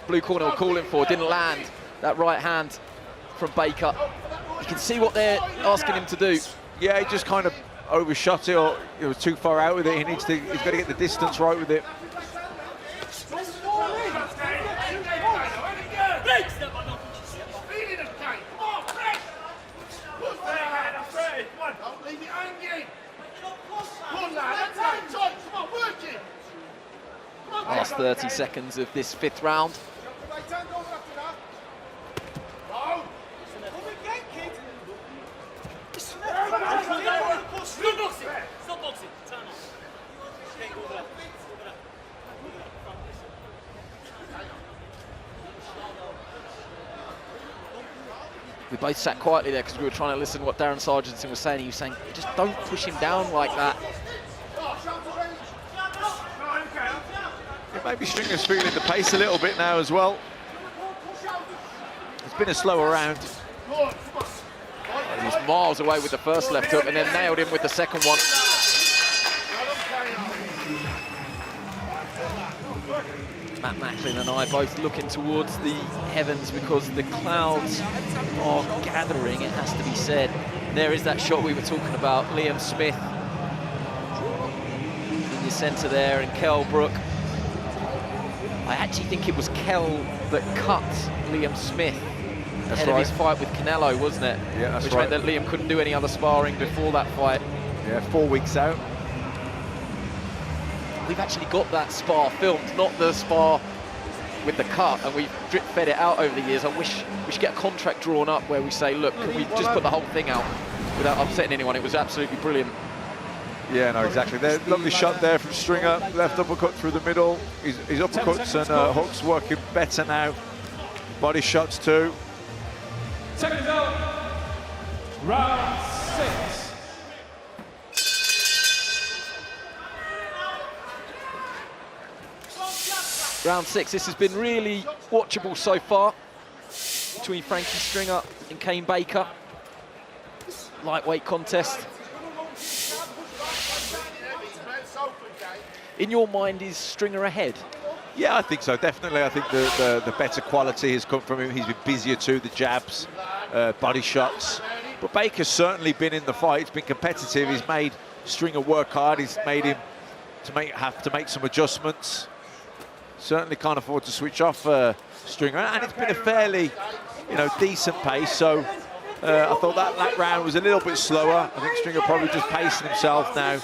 blue corner were calling for, didn't land. That right hand from Baker. You can see what they're asking him to do. Yeah, he just kind of overshot it, or he was too far out with it. He's got to get the distance right with it. Last 30 seconds of this fifth round. We both sat quietly there because we were trying to listen to what Darren Sargentson was saying. He was saying, just don't push him down like that. Yeah, maybe Stringer's feeling the pace a little bit now as well. It's been a slower round. He was miles away with the first left hook and then nailed him with the second one. Matt Macklin and I both looking towards the heavens because the clouds are gathering, it has to be said. There is that shot we were talking about, Liam Smith in your centre there, and Kell Brook. I actually think it was Kell that cut Liam Smith ahead of his fight with Canelo, wasn't it? Yeah, that's Which right. meant that Liam couldn't do any other sparring before that fight. Yeah, 4 weeks out. We've actually got that spar filmed, not the spar with the cut, and we've drip fed it out over the years. I wish we should get a contract drawn up where we say, look, can we just put the whole thing out without upsetting anyone? It was absolutely brilliant. Yeah, no, exactly. Lovely shot there from Stringer. Left uppercut through the middle. His uppercuts and hooks working better now. Body shots too. Second out, round 6. Round 6. This has been really watchable so far between Frankie Stringer and Kane Baker. Lightweight contest. In your mind, is Stringer ahead? Yeah, I think so, definitely. I think the better quality has come from him. He's been busier too, the jabs, body shots. But Baker's certainly been in the fight. It's been competitive. He's made Stringer work hard. He's made him have to make some adjustments. Certainly can't afford to switch off Stringer. And it's been a fairly, decent pace. So I thought that round was a little bit slower. I think Stringer probably just pacing himself now,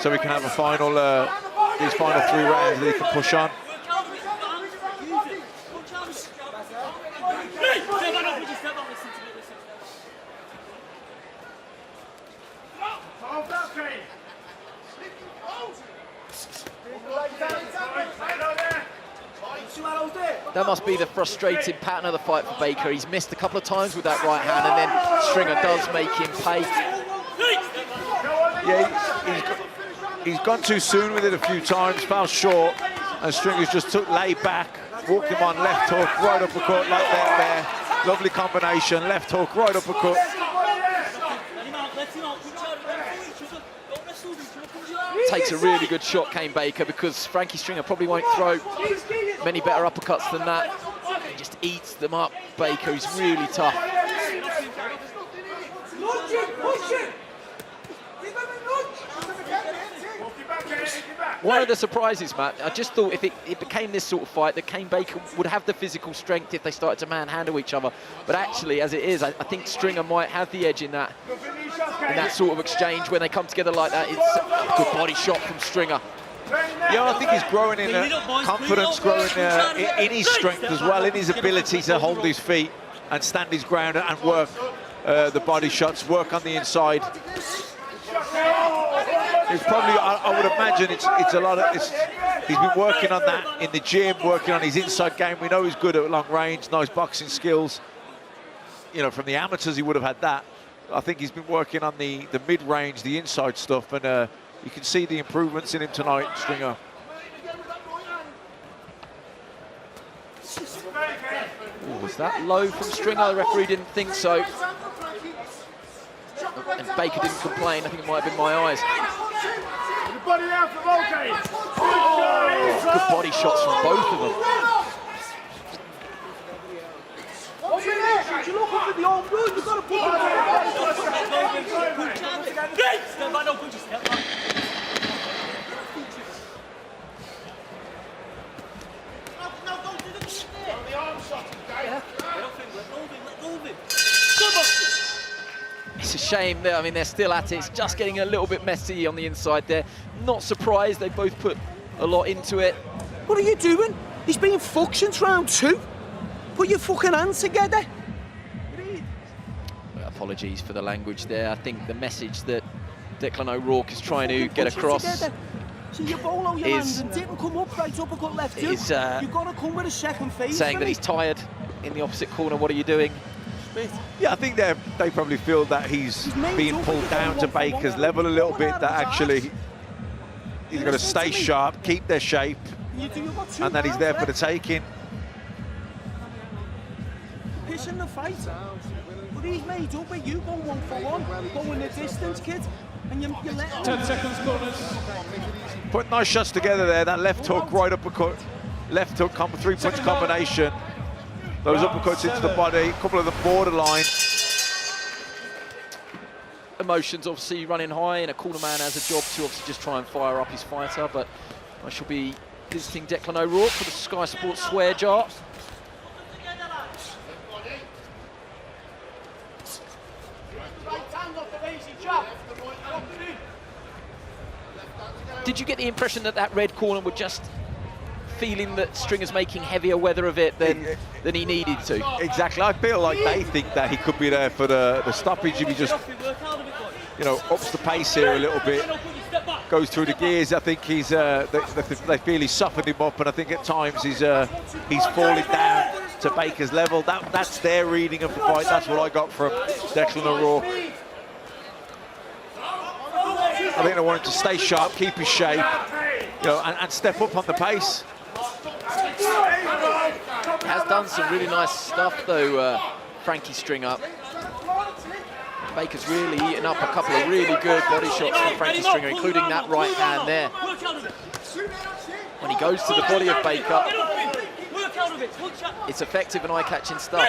so we can have a final, these final 3 rounds that he can push on. That must be the frustrating pattern of the fight for Baker. He's missed a couple of times with that right hand, and then Stringer does make him pay. Yeah, he's gone too soon with it a few times, fell short, and Stringer's just laid back, walked him on left hook, right uppercut, like that there. Lovely combination, left hook, right uppercut. Takes a really good shot, Kane Baker, because Frankie Stringer probably won't throw many better uppercuts than that. He just eats them up. Baker is really tough. One of the surprises, Matt, I just thought if it became this sort of fight that Kane Baker would have the physical strength if they started to manhandle each other. But actually, as it is, I think Stringer might have the edge in that sort of exchange. When they come together like that, it's a good body shot from Stringer. Yeah, I think he's growing in confidence, growing in his strength as well, in his ability to hold his feet and stand his ground and work the body shots, work on the inside. It's probably, I would imagine, it's a lot of. He's been working on that in the gym, working on his inside game. We know he's good at long range, nice boxing skills. From the amateurs, he would have had that. I think he's been working on the mid-range, the inside stuff, and you can see the improvements in him tonight, Stringer. Ooh, was that low from Stringer? The referee didn't think so. And Baker didn't complain. I think it might have been my eyes. Good body shots from both of them. It's a shame that, they're still at it. It's just getting a little bit messy on the inside there. Not surprised, they both put a lot into it. What are you doing? He's been fucked since round 2. Put your fucking hands together. Apologies for the language there. I think the message that Declan O'Rourke is trying to get across So you bolo your hands and didn't come up, right uppercut left too. You've got to come with a second phase. Saying that he's tired in the opposite corner. What are you doing? Yeah, I think they probably feel that he's being pulled down to Baker's level a little bit, that actually he's going to stay sharp, keep their shape, and that he's there for the taking. Pissing the fight. But he's made up with you going 1-for-1, going the distance, kid. And you let him. 10 seconds, corners. Put nice shots together there, that left hook, right uppercut, left hook, 3-punch combination. Those uppercuts into the body, a couple of them borderline. Emotions obviously running high, and a corner man has a job to obviously just try and fire up his fighter, but I shall be visiting Declan O'Rourke for the Sky Sports swear jar. Did you get the impression that red corner would just feeling that Stringer's making heavier weather of it than he needed to. Exactly. I feel like they think that he could be there for the stoppage if he just, you know, ups the pace here a little bit, goes through the gears. I think he's they feel he's softened him up, and I think at times he's falling down to Baker's level. That's their reading of the fight. That's what I got from Declan O'Rourke. I think they want him to stay sharp, keep his shape, you know, and step up on the pace. He has done some really nice stuff though, Frankie Stringer. Baker's really eaten up a couple of really good body shots from Frankie Stringer, including that right hand there. When he goes to the body of Baker, it's effective and eye-catching stuff.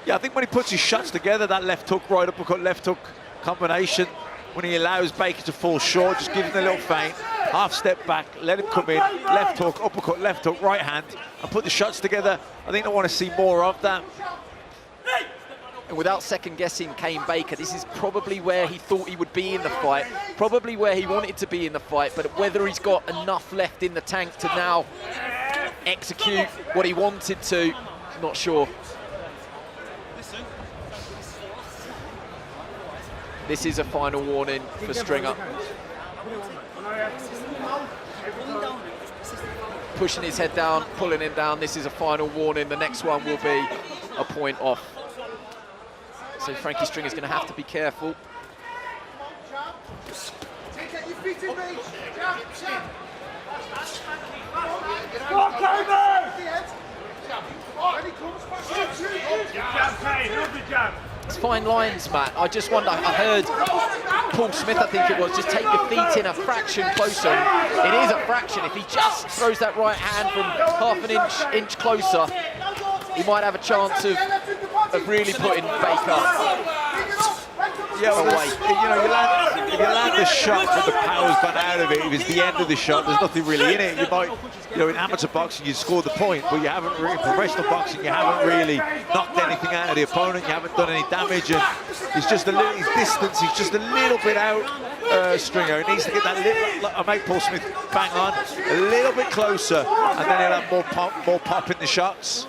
Yeah, I think when he puts his shots together, that left hook, right uppercut, left hook combination, when he allows Baker to fall short, just gives him a little feint, half step back, let him come in, left hook, uppercut, left hook, right hand, and put the shots together. I think they want to see more of that. And without second-guessing Kane Baker, this is probably where he thought he would be in the fight, probably where he wanted to be in the fight, but whether he's got enough left in the tank to now execute what he wanted to, not sure. This is a final warning for Stringer. Pushing his head down, pulling him down. This is a final warning. The next one will be a point off. So Frankie Stringer's going to have to be careful. It's fine lines, Matt. I just wonder, I heard Paul Smith, I think it was, just take your feet in a fraction closer. It is a fraction. If he just throws that right hand from half an inch closer, he might have a chance of really putting Baker away. You know, if you land the shot but the power's gone out of it, if it's the end of the shot, there's nothing really in it. You might, you know, in amateur boxing, you score the point, but you haven't really, in professional boxing, you haven't really knocked anything out of the opponent, you haven't done any damage, and it's just a little, his distance, he's just a little bit out, Stringer. He needs to get that little, I make Paul Smith bang on, a little bit closer, and then he'll have more pop in the shots.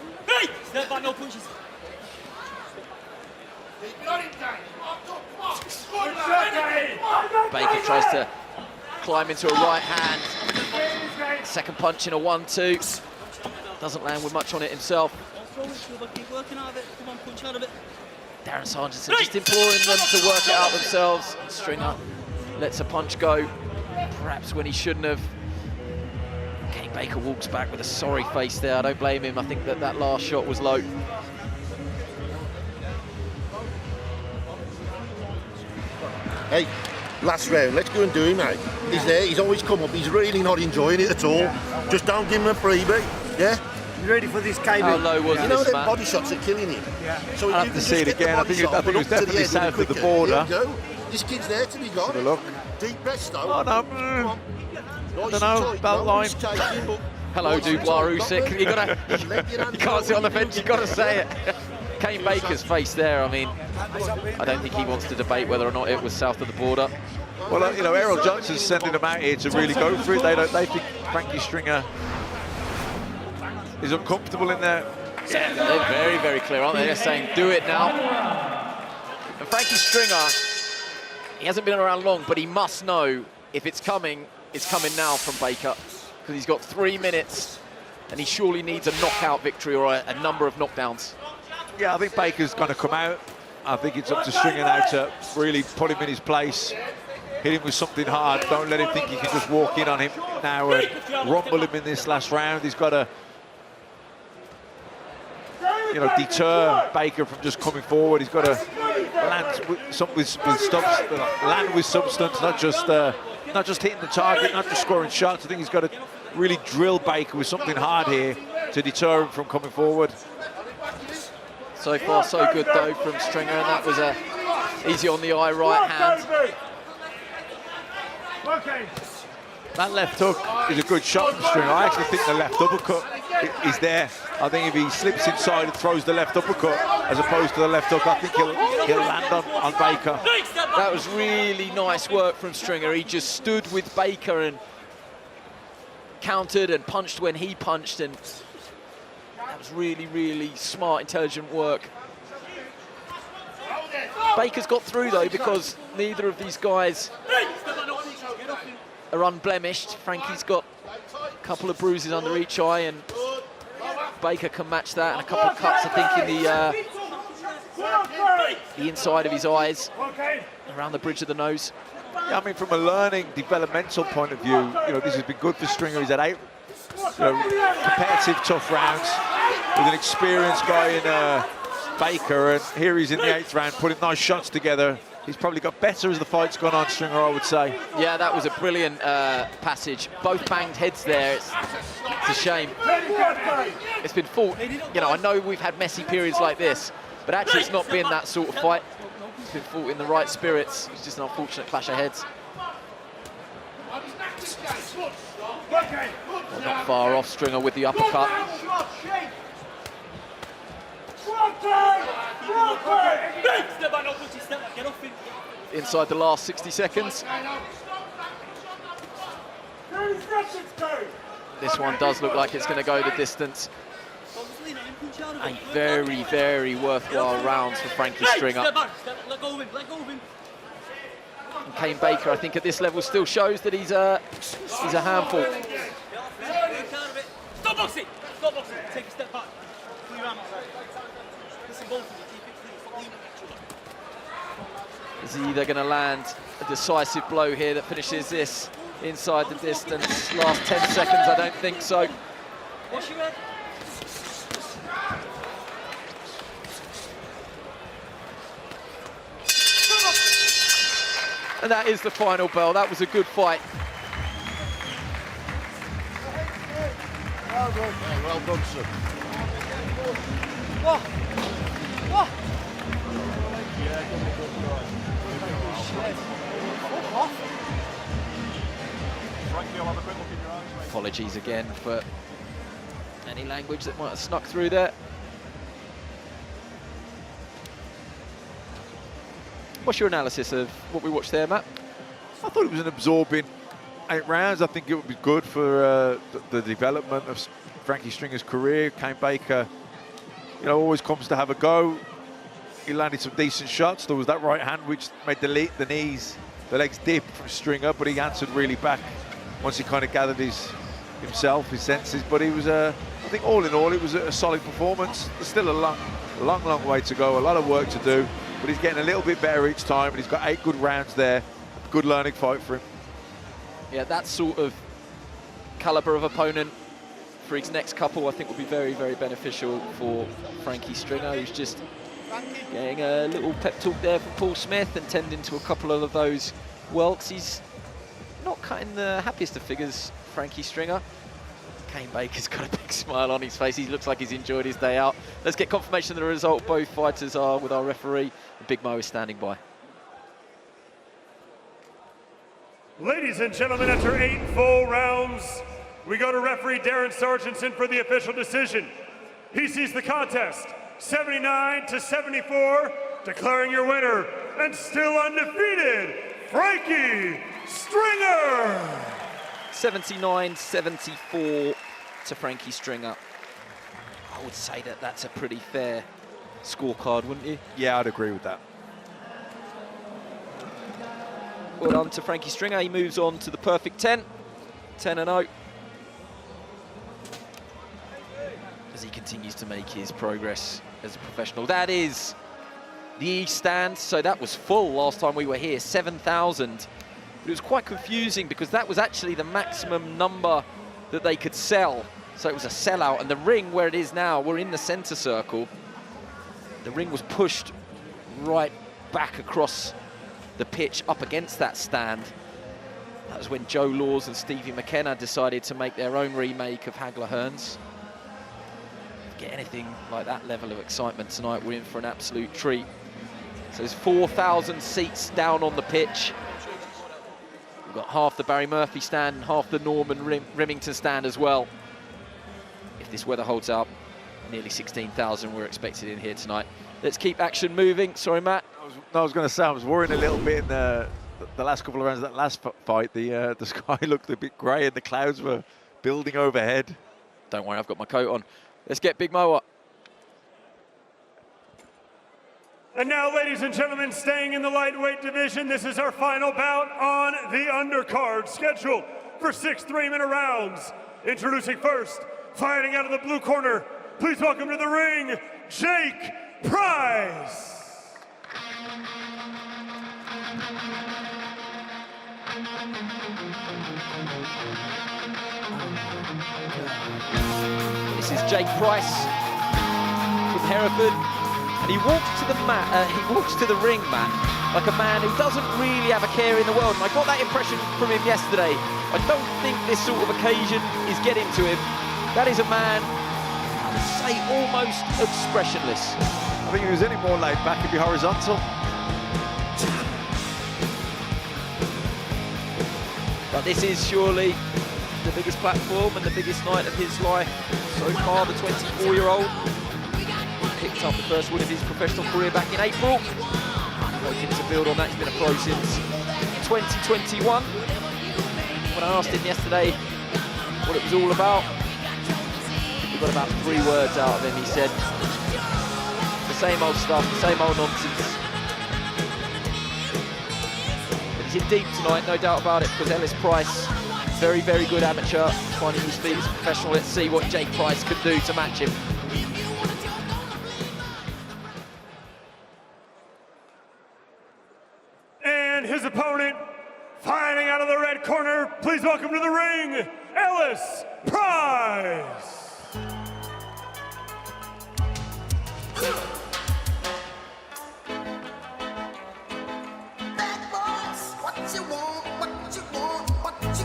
Step back, no punches. Baker tries to climb into a right hand. Second punch in a 1-2. Doesn't land with much on it himself. Keep working out of it. Come on, punch out of it. Darren Sargentson just imploring them to work it out themselves. Stringer lets a punch go, perhaps when he shouldn't have. Kane Baker walks back with a sorry face there. I don't blame him. I think that last shot was low. Hey, last round, let's go and do him, mate. He's there, he's always come up, he's really not enjoying it at all. Just don't give him a freebie, yeah? You ready for this, KB? How low was You know this, them man? body shots are killing him. Yeah. So I'll have to see it again. I think it was definitely south of the border. This kid's there to be gone. Have a look. Deep breath, though. Oh, no. I don't know, belt line. Hello, Dubois Usyk. You can't sit on the fence, you've got to say it. Kane Baker's face there, I mean, I don't think he wants to debate whether or not it was south of the border. Well, you know, Errol Johnson's sending them out here to really go for it. They think Frankie Stringer is uncomfortable in there. Yeah, they're very, very clear, aren't they? They're saying, do it now. And Frankie Stringer, he hasn't been around long, but he must know if it's coming now from Baker, because he's got 3 minutes, and he surely needs a knockout victory or a number of knockdowns. Yeah, I think Baker's going to come out. I think it's up to Stringer now to really put him in his place, hit him with something hard. Don't let him think he can just walk in on him now and rumble him in this last round. He's got to, you know, deter Baker from just coming forward. He's got to land with substance, not just hitting the target, not just scoring shots. I think he's got to really drill Baker with something hard here to deter him from coming forward. So far, so good, though, from Stringer, and that was a easy on the eye right hand. That left hook is a good shot from Stringer. I actually think the left uppercut is there. I think if he slips inside and throws the left uppercut as opposed to the left hook, I think he'll land on Baker. That was really nice work from Stringer. He just stood with Baker and countered and punched when he punched, and that was really, really smart, intelligent work. Baker's got through though, because neither of these guys are unblemished. Frankie's got a couple of bruises under each eye, and Baker can match that, and a couple of cuts, I think, in the inside of his eyes, around the bridge of the nose. Yeah, I mean, from a learning, developmental point of view, you know, this has been good for Stringer. He's had 8 competitive, tough rounds with an experienced guy in Baker, and here he's in the 8th round, putting nice shots together. He's probably got better as the fight's gone on, Stringer, I would say. Yeah, that was a brilliant passage. Both banged heads there. It's a shame. It's been fought. You know, I know we've had messy periods like this, but actually it's not been that sort of fight. It's been fought in the right spirits. It's just an unfortunate clash of heads. Not far off Stringer with the uppercut. Inside the last 60 seconds. This one does look like it's going to go the distance. A very, very worthwhile rounds for Frankie Stringer. And Kane Baker, I think, at this level still shows that he's a handful. Stop boxing! Stop boxing! Take a step back. Pull your arm outside. Listen, both of you, keep it clean. Stop leaning at each other. Is he either going to land a decisive blow here that finishes this inside the distance? Last 10 seconds, I don't think so. Wash your head. And that is the final bell. That was a good fight. Well done. Well done, sir. What? What? Apologies again for any language that might have snuck through there. What's your analysis of what we watched there, Matt? I thought it was an absorbing 8 rounds. I think it would be good for the development of Frankie Stringer's career. Kane Baker, you know, always comes to have a go. He landed some decent shots. There was that right hand which made the legs dip from Stringer, but he answered really back once he kind of gathered his senses. But he was, I think, all in all, it was a solid performance. There's still a long way to go, a lot of work to do, but he's getting a little bit better each time, and he's got 8 good rounds there. Good learning fight for him. Yeah, that sort of caliber of opponent for his next couple, I think, will be very, very beneficial for Frankie Stringer, who's just getting a little pep talk there from Paul Smith and tending to a couple of those welts. He's not cutting the happiest of figures, Frankie Stringer. Kane Baker's got a big smile on his face. He looks like he's enjoyed his day out. Let's get confirmation of the result. Both fighters are with our referee. Big Mo is standing by. Ladies and gentlemen, after 8 full rounds, we go to referee Darren Sargentson for the official decision. He sees the contest 79-74, declaring your winner and still undefeated, Frankie Stringer. 79-74 to Frankie Stringer. I would say that that's a pretty fair scorecard, wouldn't you? Yeah, I'd agree with that. Well done to Frankie Stringer. He moves on to the perfect 10. 10-0. As he continues to make his progress as a professional. That is the East stand. So that was full last time we were here, 7,000. But it was quite confusing because that was actually the maximum number that they could sell. So it was a sellout. And the ring, where it is now, we're in the center circle. The ring was pushed right back across the pitch up against that stand. That was when Joe Laws and Stevie McKenna decided to make their own remake of Hagler Hearns. Get anything like that level of excitement tonight, we're in for an absolute treat. So there's 4,000 seats down on the pitch. We've got half the Barry Murphy stand and half the Norman Remington stand as well. If this weather holds up, nearly 16,000 we're expected in here tonight. Let's keep action moving. Sorry, Matt. I was going to say, I was worrying a little bit in the last couple of rounds of that last fight. The sky looked a bit grey and the clouds were building overhead. Don't worry, I've got my coat on. Let's get Big Mo up. And now, ladies and gentlemen, staying in the lightweight division, this is our final bout on the undercard, scheduled for 6 3-minute rounds. Introducing first, fighting out of the blue corner, please welcome to the ring, Jake Price. This is Jake Price from Hereford, and he walks to the ring, Matt, like a man who doesn't really have a care in the world. And I got that impression from him yesterday. I don't think this sort of occasion is getting to him. That is a man, I would say, almost expressionless. I think he was any more laid back, he'd be horizontal. But this is surely the biggest platform and the biggest night of his life so far. The 24-year-old picked up the first win of his professional career back in April. Hoping to build on that. He's been a pro since 2021. When I asked him yesterday what it was all about, we got about 3 words out of him. He said, the same old stuff, the same old nonsense. But he's in deep tonight, no doubt about it, because Ellis Price, very, very good amateur, finding his feet as a professional. Let's see what Jake Price could do to match him. And his opponent, fighting out of the red corner, please welcome to the ring, Ellis Price.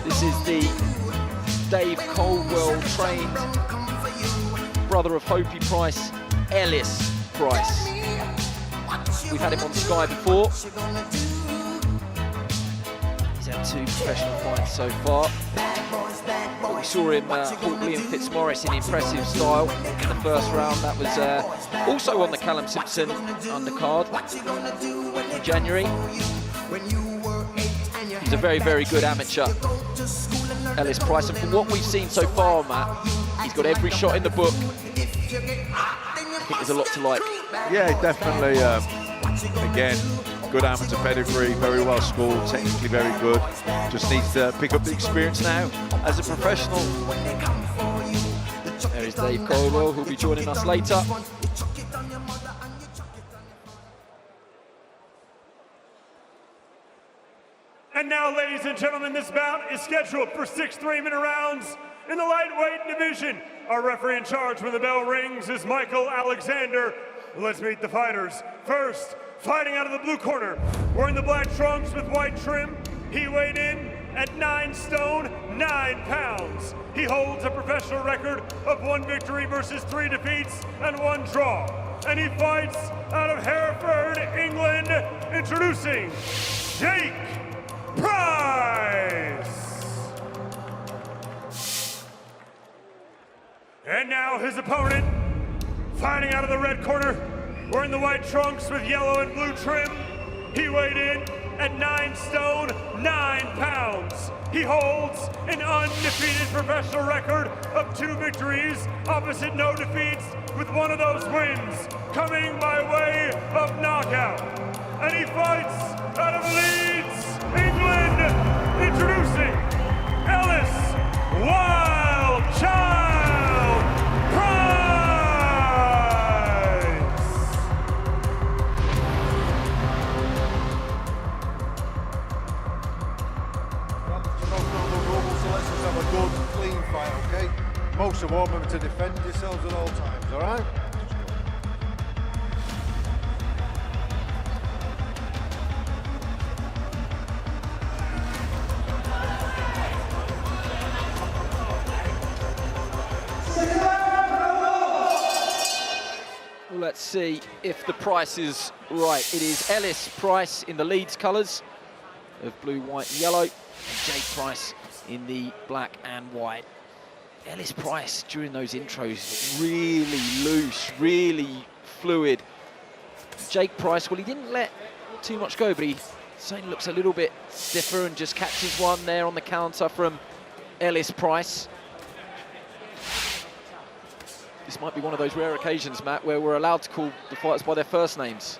This is the Dave Caldwell-trained brother of Hopi Price, Ellis Price. We've had him on Sky before. He's had 2 professional fights so far. But we saw him halt Liam Fitzmaurice in impressive style in the first round. That was also on the Callum Simpson undercard in January. He's a very, very good amateur, Ellis Price, and from what we've seen so far, Matt, he's got every shot in the book. I think there's a lot to like. Yeah, definitely. Again, good amateur pedigree, very well schooled, technically very good. Just needs to pick up the experience now as a professional. There is Dave Caldwell, who'll be joining us later. And now, ladies and gentlemen, this bout is scheduled for 6 3-minute rounds in the lightweight division. Our referee in charge when the bell rings is Michael Alexander. Let's meet the fighters. First, fighting out of the blue corner, wearing the black trunks with white trim, he weighed in at 9 stone, 9 pounds. He holds a professional record of 1 victory versus 3 defeats and 1 draw. And he fights out of Hereford, England, introducing Jake Price. And now his opponent, fighting out of the red corner, wearing the white trunks with yellow and blue trim. He weighed in at 9 stone, 9 pounds. He holds an undefeated professional record of 2 victories, opposite no defeats, with 1 of those wins coming by way of knockout. And he fights out of Leeds, England, introducing Ellis Wild Child Price. So let's just have a good, clean fight, okay? Most of all, remember to defend yourselves at all times, all right? Let's see if the price is right. It is Ellis Price in the Leeds colours of blue, white and yellow, and Jake Price in the black and white. Ellis Price during those intros really loose, really fluid. Jake Price, well, he didn't let too much go, but he certainly looks a little bit stiffer and just catches one there on the counter from Ellis Price. this might be one of those rare occasions, Matt, where we're allowed to call the fighters by their first names.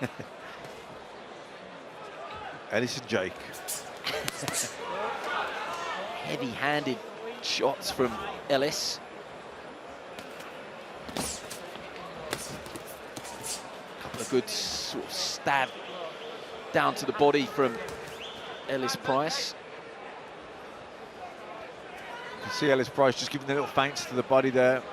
Ellis and Jake. Heavy-handed shots from Ellis. A couple of good sort of stab down to the body from Ellis Price. You can see Ellis Price just giving the little feints to the body there.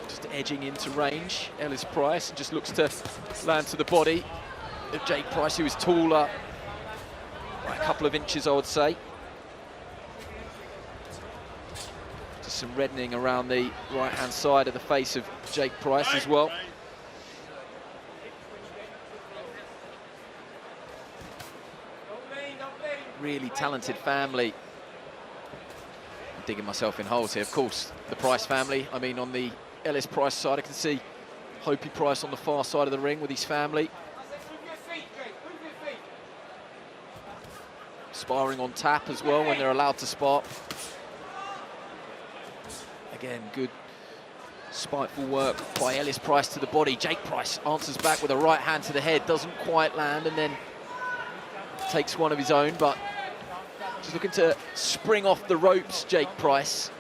Just edging into range, Ellis Price just looks to land to the body of Jake Price, who is taller by a couple of inches, I would say. Just some reddening around the right-hand side of the face of Jake Price as well. Really talented family. I'm digging myself in holes here. Of course, the Price family. I mean, on the Ellis Price side, I can see Hopey Price on the far side of the ring with his family. Sparring on tap as well when they're allowed to spar. Again, good spiteful work by Ellis Price to the body. Jake Price answers back with a right hand to the head, doesn't quite land, and then takes one of his own, but just looking to spring off the ropes, Jake Price.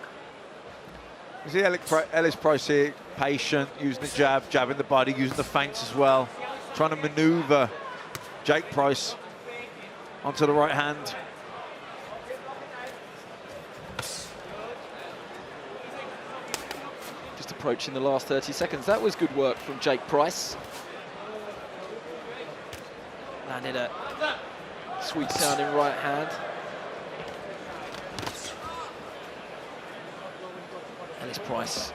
You see Ellis Price here, patient, using the jab, jabbing the body, using the feints as well, trying to maneuver Jake Price onto the right hand. Just approaching the last 30 seconds. That was good work from Jake Price. Landed a sweet sounding right hand. Ellis Price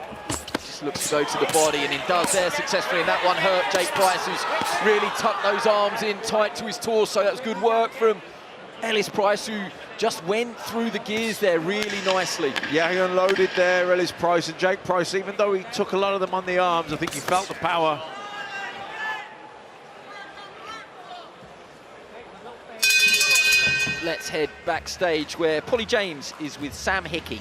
just looks to go to the body, and he does there successfully, and that one hurt Jake Price, who's really tucked those arms in tight to his torso. That was good work from Ellis Price, who just went through the gears there really nicely. Yeah, he unloaded there, Ellis Price, and Jake Price, even though he took a lot of them on the arms, I think he felt the power. Let's head backstage where Polly James is with Sam Hickey.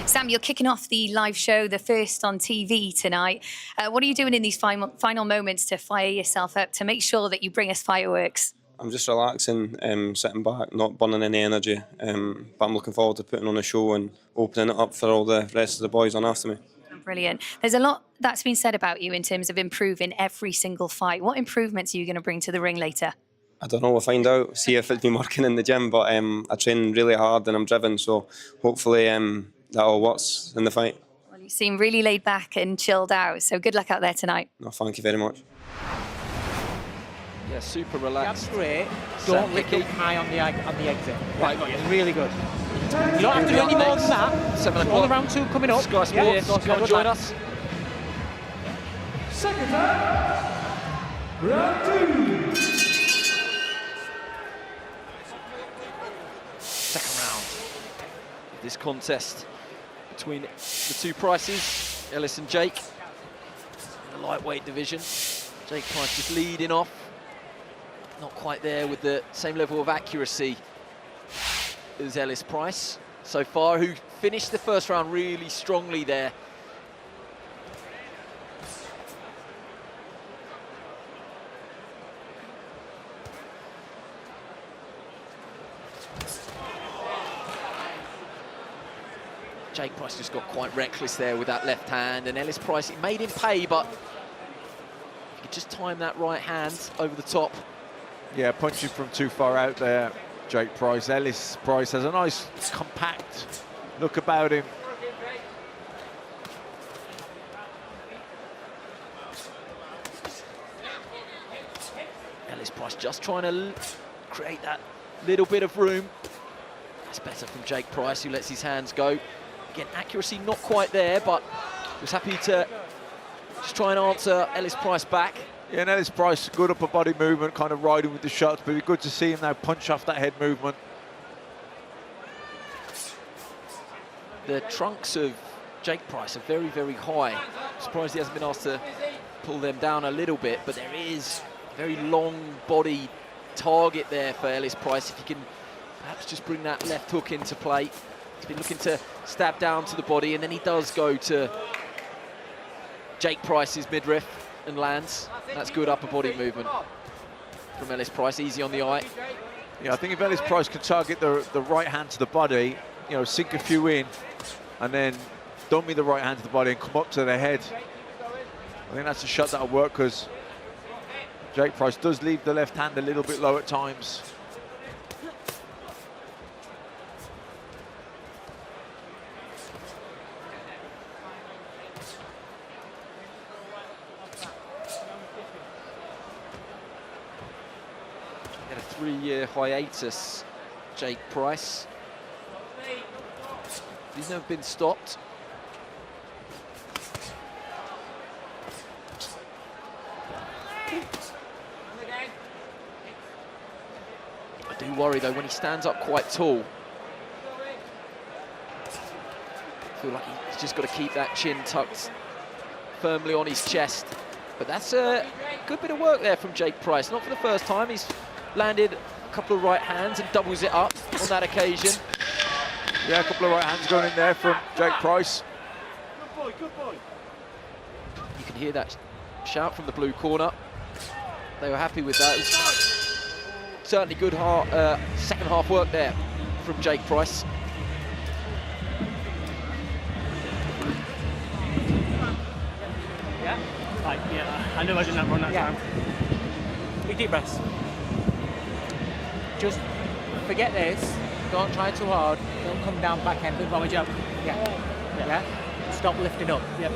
Sam, you're kicking off the live show, the first on TV tonight. What are you doing in these final moments to fire yourself up, to make sure that you bring us fireworks? I'm just relaxing, sitting back, not burning any energy. But I'm looking forward to putting on a show and opening it up for all the rest of the boys on after me. Brilliant. There's a lot that's been said about you in terms of improving every single fight. What improvements are you going to bring to the ring later? I don't know, we'll find out, see if it's been working in the gym, but I train really hard and I'm driven, so hopefully that all works in the fight. Well, you seem really laid back and chilled out, so good luck out there tonight. No, thank you very much. Yeah, super relaxed. That's great. Don't lick up high on the exit. Right, it's really good. You don't have to do any more than that. 7 o'clock. All round 2 coming up. Sky Sports, come and join us. Second time, round 2. Second round of this contest between the two Prices, Ellis and Jake, in the lightweight division. Jake Price just leading off, not quite there with the same level of accuracy as Ellis Price so far, who finished the first round really strongly there. Jake Price just got quite reckless there with that left hand, and Ellis Price, it made him pay, but if you could just time that right hand over the top. Yeah, punching from too far out there, Jake Price. Ellis Price has a nice, compact look about him. Ellis Price just trying to create that little bit of room. That's better from Jake Price, who lets his hands go. Again, accuracy not quite there, but was happy to just try and answer Ellis Price back. Yeah, and Ellis Price, good upper body movement, kind of riding with the shots, but it'd be good to see him now punch off that head movement. The trunks of Jake Price are very, very high. I'm surprised he hasn't been asked to pull them down a little bit, but there is a very long body target there for Ellis Price. If he can perhaps just bring that left hook into play. He's been looking to stab down to the body, and then he does go to Jake Price's midriff and lands. That's good upper body movement from Ellis Price, easy on the eye. Yeah, I think if Ellis Price can target the right hand to the body, you know, sink a few in, and then dummy the right hand to the body and come up to the head, I think that's a shot that'll work, because Jake Price does leave the left hand a little bit low at times. Had a 3-year hiatus, Jake Price. He's never been stopped. I do worry though when he stands up quite tall. I feel like he's just got to keep that chin tucked firmly on his chest. But that's a good bit of work there from Jake Price. Not for the first time. He's landed a couple of right hands and doubles it up on that occasion. Yeah, a couple of right hands going in there from Jake Price. Good boy, good boy. You can hear that shout from the blue corner. They were happy with that. It was certainly good second half work there from Jake Price. Yeah? Right, yeah, I knew I didn't run that time. Big deep breaths. Just forget this. Don't try too hard. Don't come down backhanded. One jump. Yeah. Stop lifting up. Yep.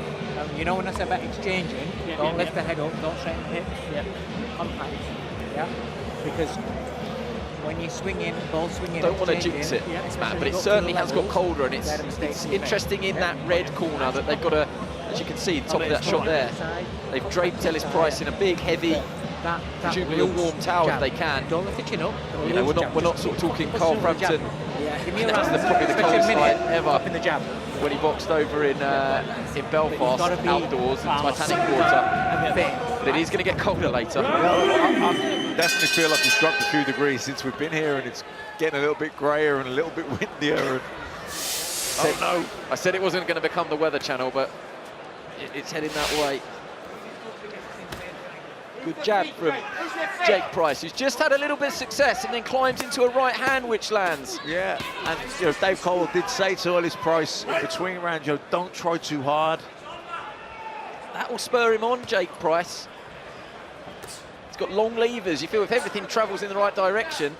You know when I say about exchanging, don't lift the head up, don't straighten the hips. Yep. Contact. Yeah. Because when you swing in, ball swing in, Don't want to jinx it, Matt, but it certainly has got colder, and it's interesting in that red corner that they've got a, as you can see, the top of that shot there, they've draped Ellis Price in a big, heavy, presumably a warm towel if they can. Don't lift your chin up. You know, we're not sort of talking Carl Frampton. Yeah, give me a That's round. probably the coldest night ever. Up in the jab. When he boxed over in Belfast outdoors in Titanic water. But it is going to get colder later. I definitely feel like it's dropped a few degrees since we've been here, and it's getting a little bit grayer and a little bit windier. And oh no! I said it wasn't going to become the Weather Channel, but it's heading that way. Good jab from Jake Price, who's just had a little bit of success and then climbs into a right hand which lands. Yeah, and you know, Dave Cole did say to Ellis Price in between rounds, you know, don't try too hard. That will spur him on, Jake Price. He's got long levers. You feel if everything travels in the right direction,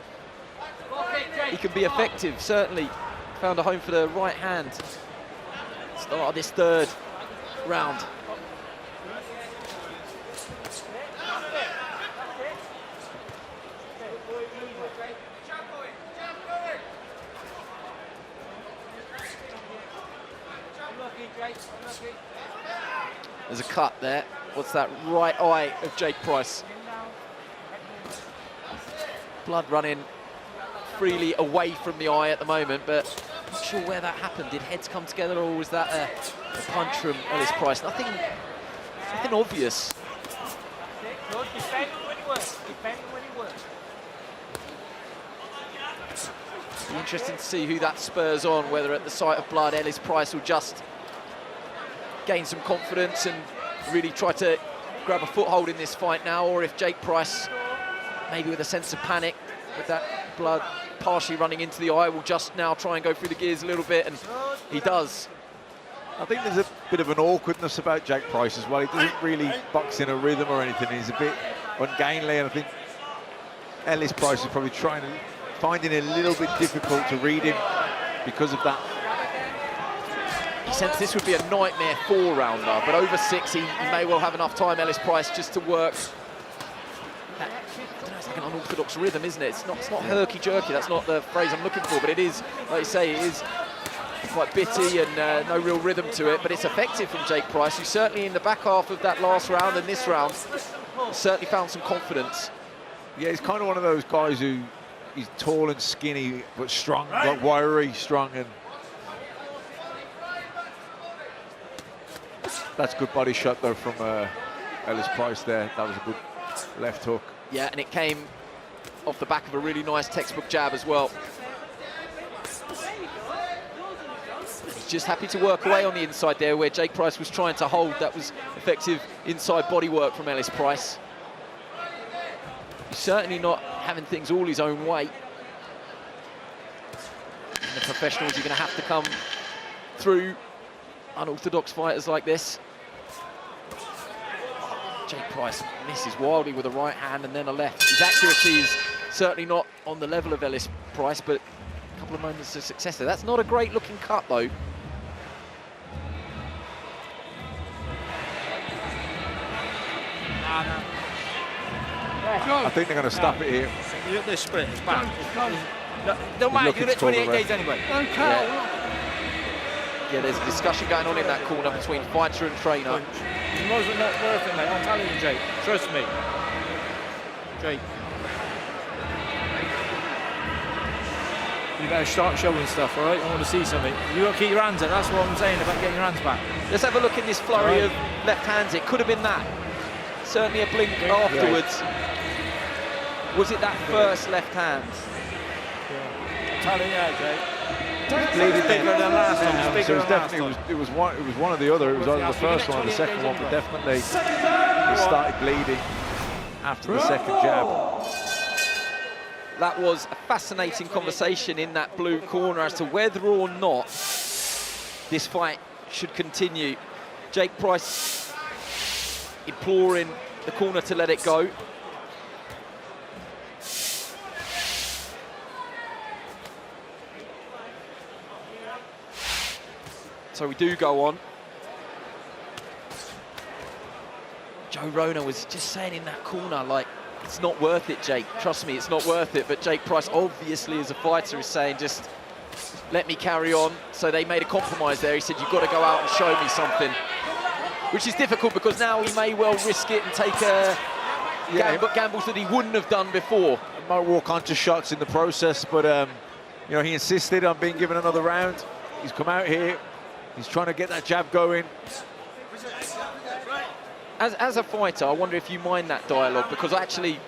he can be effective. Certainly found a home for the right hand. Start of this third round. There's a cut there. What's that? Right eye of Jake Price. Blood running freely away from the eye at the moment, but not sure where that happened. Did heads come together, or was that a punch from Ellis Price? Nothing obvious. Be interesting to see who that spurs on, whether at the sight of blood Ellis Price will just gain some confidence and really try to grab a foothold in this fight now, or if Jake Price, maybe with a sense of panic, with that blood partially running into the eye, will just now try and go through the gears a little bit, and he does. I think there's a bit of an awkwardness about Jake Price as well. He doesn't really box in a rhythm or anything. He's a bit ungainly, and I think Ellis Price is probably finding it a little bit difficult to read him because of that. He sensed this would be a nightmare 4-rounder, but over 6 he may well have enough time, Ellis Price, just to work. That, I don't know, it's like an unorthodox rhythm, isn't it? It's not herky-jerky, that's not the phrase I'm looking for, but it is, like you say, it is quite bitty and no real rhythm to it, but it's effective from Jake Price, who certainly in the back half of that last round and this round certainly found some confidence. Yeah, he's kind of one of those guys who he's tall and skinny, but strong, like wiry, strong, and that's good body shot though from Ellis Price there. That was a good left hook. Yeah, and it came off the back of a really nice textbook jab as well. He's just happy to work away on the inside there where Jake Price was trying to hold. That was effective inside body work from Ellis Price. He's certainly not having things all his own way. And the professionals are going to have to come through unorthodox fighters like this. Jake Price misses wildly with a right hand and then a left. His accuracy is certainly not on the level of Ellis Price, but a couple of moments of success there. That's not a great looking cut though. I think they're going to stop it here. You look at this sprint, it's back. Don't matter, you get 28 days anyway. Yeah, there's a discussion going on in that corner between fighter and trainer. It's not worth it, mate. I'm telling you, Jake. Trust me. Jake. You better start showing stuff, all right? I want to see something. You got to keep your hands up. That's what I'm saying about getting your hands back. Let's have a look in this flurry of left hands. It could have been that. Certainly a blink afterwards. Was it that first left hand? I'm telling you, Jake. Bleeding bigger than last time. So it was one or the other. It was either the first one or the second one, but definitely he started bleeding after the second jab. That was a fascinating conversation in that blue corner as to whether or not this fight should continue. Jake Price imploring the corner to let it go. So we do go on. Joe Rona was just saying in that corner, like, it's not worth it, Jake. Trust me, it's not worth it. But Jake Price, obviously, as a fighter, is saying, just let me carry on. So they made a compromise there. He said, you've got to go out and show me something. Which is difficult because now he may well risk it and take gambles that he wouldn't have done before. He might walk onto shots in the process, but you know, he insisted on being given another round. He's come out here. He's trying to get that jab going. As a fighter, I wonder if you mind that dialogue, because actually,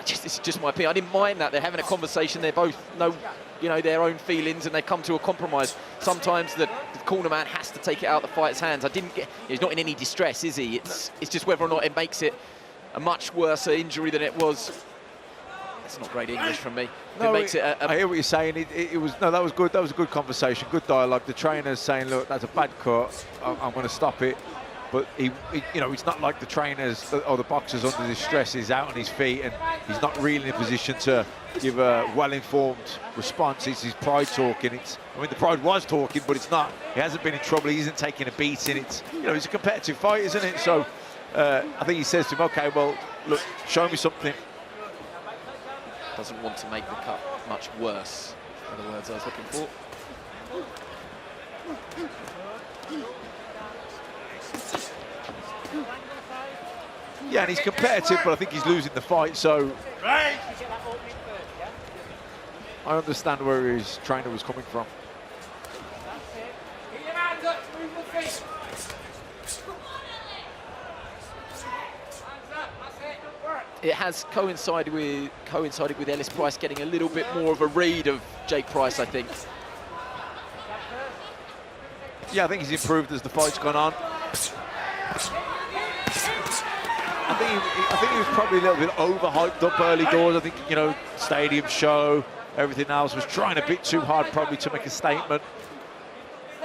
this is just my opinion, I didn't mind that. They're having a conversation, they both know, you know, their own feelings, and they come to a compromise. Sometimes the corner man has to take it out of the fighter's hands. He's not in any distress, is he? It's just whether or not it makes it a much worse injury than it was. That's not great English from me. No, it makes it I hear what you're saying. It was that was good. That was a good conversation, good dialogue. The trainer's saying, "Look, that's a bad cut. I'm going to stop it." But he, you know, it's not like the trainers or the boxers under this stress. He's out on his feet and he's not really in a position to give a well-informed response. It's his pride talking. I mean, the pride was talking, but it's not. He hasn't been in trouble. He isn't taking a beating. You know, it's a competitive fight, isn't it? So I think he says to him, "Okay, well, look, show me something." Doesn't want to make the cut much worse, are the words I was looking for. Yeah, and he's competitive, but I think he's losing the fight, so I understand where his trainer was coming from. It has coincided with Ellis Price getting a little bit more of a read of Jake Price, I think. Yeah, I think he's improved as the fight's gone on. I think he was probably a little bit overhyped up early doors. I think, you know, stadium show, everything else was trying a bit too hard probably to make a statement.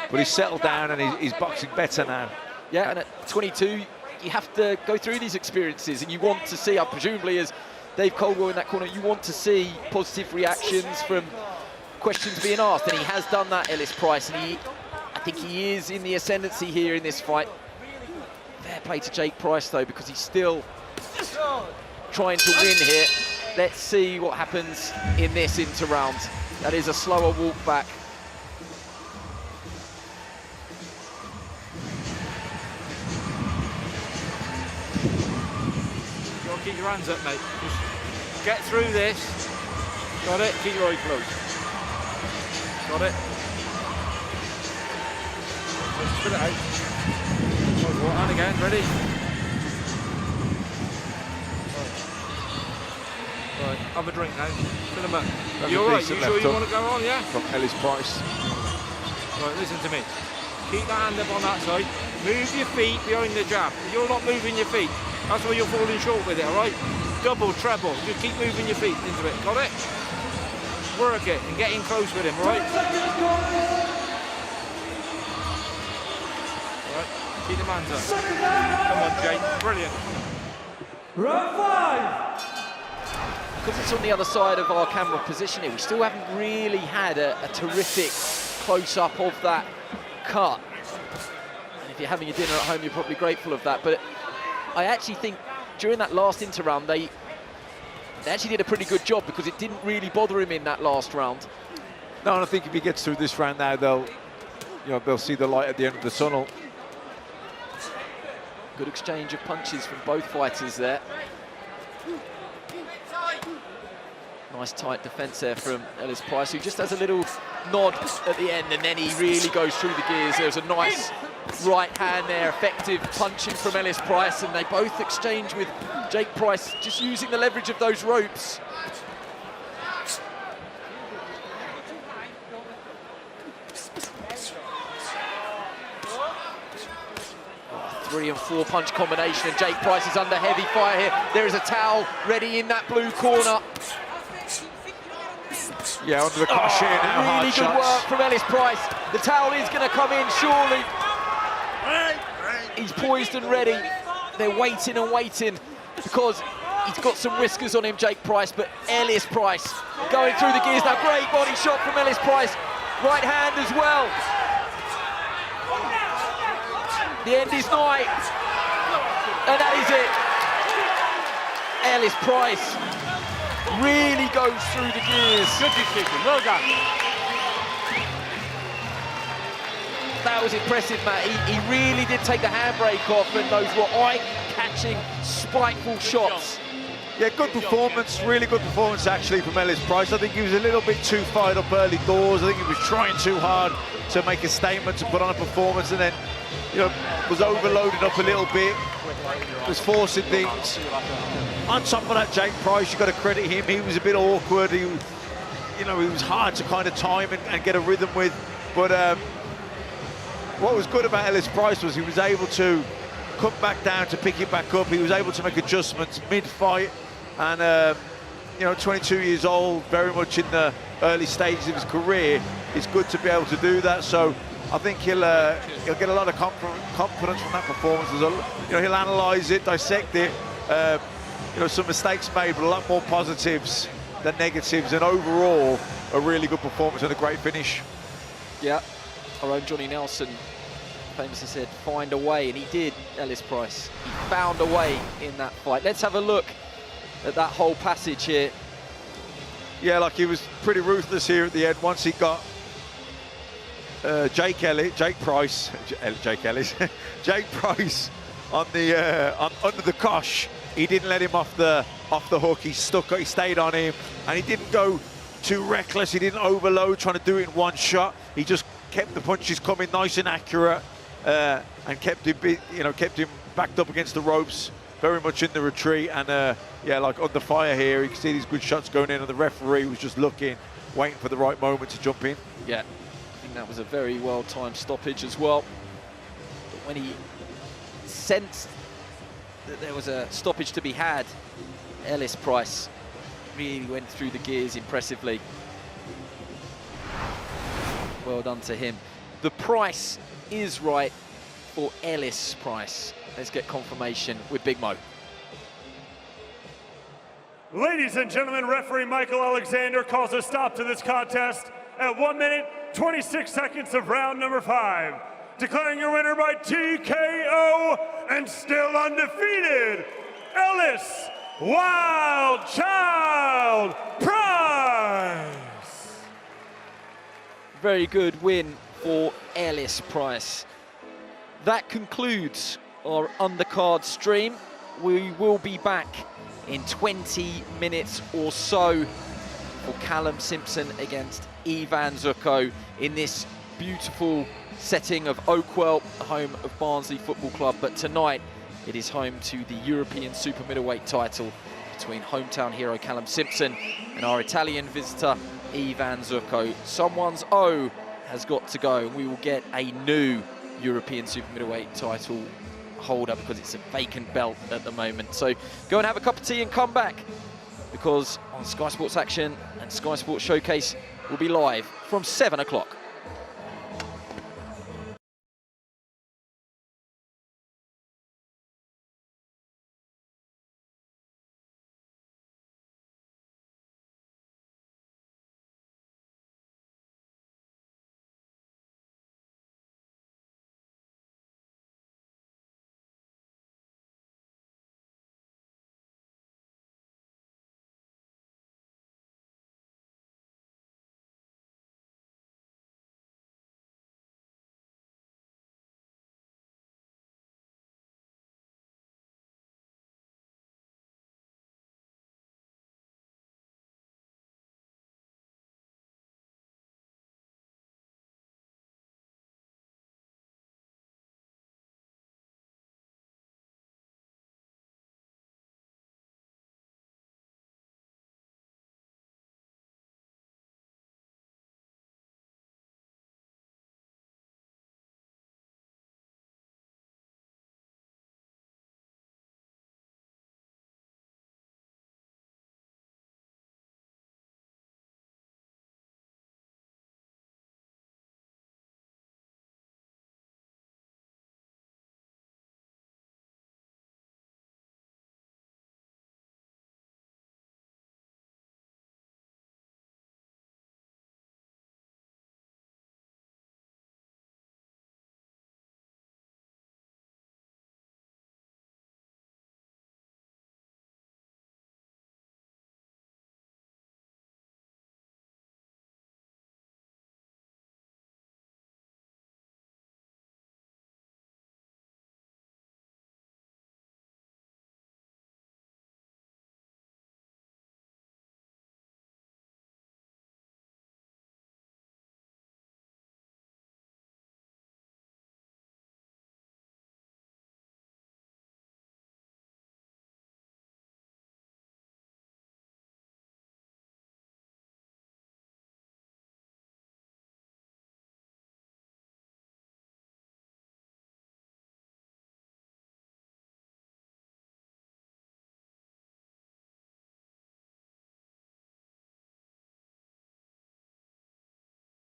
But he's settled down and he's boxing better now. Yeah, and at 22, you have to go through these experiences, and you want to see, presumably as Dave Caldwell in that corner, you want to see positive reactions from questions being asked, and he has done that, Ellis Price, and I think he is in the ascendancy here in this fight. Fair play to Jake Price, though, because he's still trying to win here. Let's see what happens in this inter-round. That is a slower walk back. Keep your hands up, mate. Just get through this. Got it? Keep your eyes closed. Got it? Spit it out. And again, ready? Right, have a drink now. Fill them up. That's You a all right? decent You sure left you hook want to go on, yeah? from Ellis Price. Right, listen to me. Keep that hand up on that side. Move your feet behind the jab. You're not moving your feet. That's why you're falling short with it, all right? Double, treble. Just keep moving your feet into it. Got it? Work it and get in close with him, all right? All right, keep the hands up. Come on, Jake. Brilliant. Round 5. Because it's on the other side of our camera position here, we still haven't really had a terrific close-up of that cut. And if you're having a dinner at home, you're probably grateful of that. But I actually think during that last inter-round, they actually did a pretty good job because it didn't really bother him in that last round. No, and I think if he gets through this round now, they'll see the light at the end of the tunnel. Good exchange of punches from both fighters there. Nice tight defence there from Ellis Price, who just has a little nod at the end, and then he really goes through the gears. There's a nice right hand there, effective punching from Ellis Price, and they both exchange with Jake Price, just using the leverage of those ropes. Oh, 3 and 4 punch combination, and Jake Price is under heavy fire here. There is a towel ready in that blue corner. Yeah, under the cushion. Really good work from Ellis Price. The towel is going to come in, surely. He's poised and ready. They're waiting and waiting because he's got some whiskers on him, Jake Price, but Ellis Price going through the gears now. Great body shot from Ellis Price. Right hand as well. The end is nigh. And that is it. Ellis Price really goes through the gears. Good decision, well done. That was impressive, Matt. He really did take the handbrake off, and those were eye-catching, spiteful shots. Yeah, good performance, really good performance actually from Ellis Price. I think he was a little bit too fired up early doors. I think he was trying too hard to make a statement, to put on a performance, and then, was overloaded up a little bit, was forcing things. On top of that, Jake Price, you've got to credit him. He was a bit awkward. He was hard to kind of time and get a rhythm with. But what was good about Ellis Price was he was able to come back down to pick it back up. He was able to make adjustments mid-fight, and 22 years old, very much in the early stages of his career. It's good to be able to do that. So I think he'll get a lot of confidence from that performance. He'll analyse it, dissect it. Some mistakes made, but a lot more positives than negatives, and overall a really good performance and a great finish. Yeah, our own Johnny Nelson famously said, find a way, and he did, Ellis Price. He found a way in that fight. Let's have a look at that whole passage here. Yeah, like he was pretty ruthless here at the end. Once he got Jake Price on the under the cosh, he didn't let him off the hook. He stayed on him, and he didn't go too reckless. He didn't overload, trying to do it in one shot. He just kept the punches coming nice and accurate, and kept him backed up against the ropes, very much in the retreat. And yeah, like under fire here, you can see these good shots going in, and the referee was just looking, waiting for the right moment to jump in. Yeah, I think that was a very well-timed stoppage as well. But when he sensed that there was a stoppage to be had, Ellis Price really went through the gears impressively. Well done to him. The price is right for Ellis Price. Let's get confirmation with Big Mo. Ladies and gentlemen, referee Michael Alexander calls a stop to this contest at 1 minute, 26 seconds of round number 5. Declaring your winner by TKO and still undefeated, Ellis Wild Child Price. Very good win for Ellis Price. That concludes our undercard stream. We will be back in 20 minutes or so for Callum Simpson against Ivan Zucco in this beautiful setting of Oakwell, home of Barnsley Football Club. But tonight it is home to the European Super Middleweight title between hometown hero Callum Simpson and our Italian visitor Ivan Zucco. Someone's O has got to go. We will get a new European super middleweight title holder because it's a vacant belt at the moment. So go and have a cup of tea and come back, because on Sky Sports Action and Sky Sports Showcase will be live from 7 o'clock.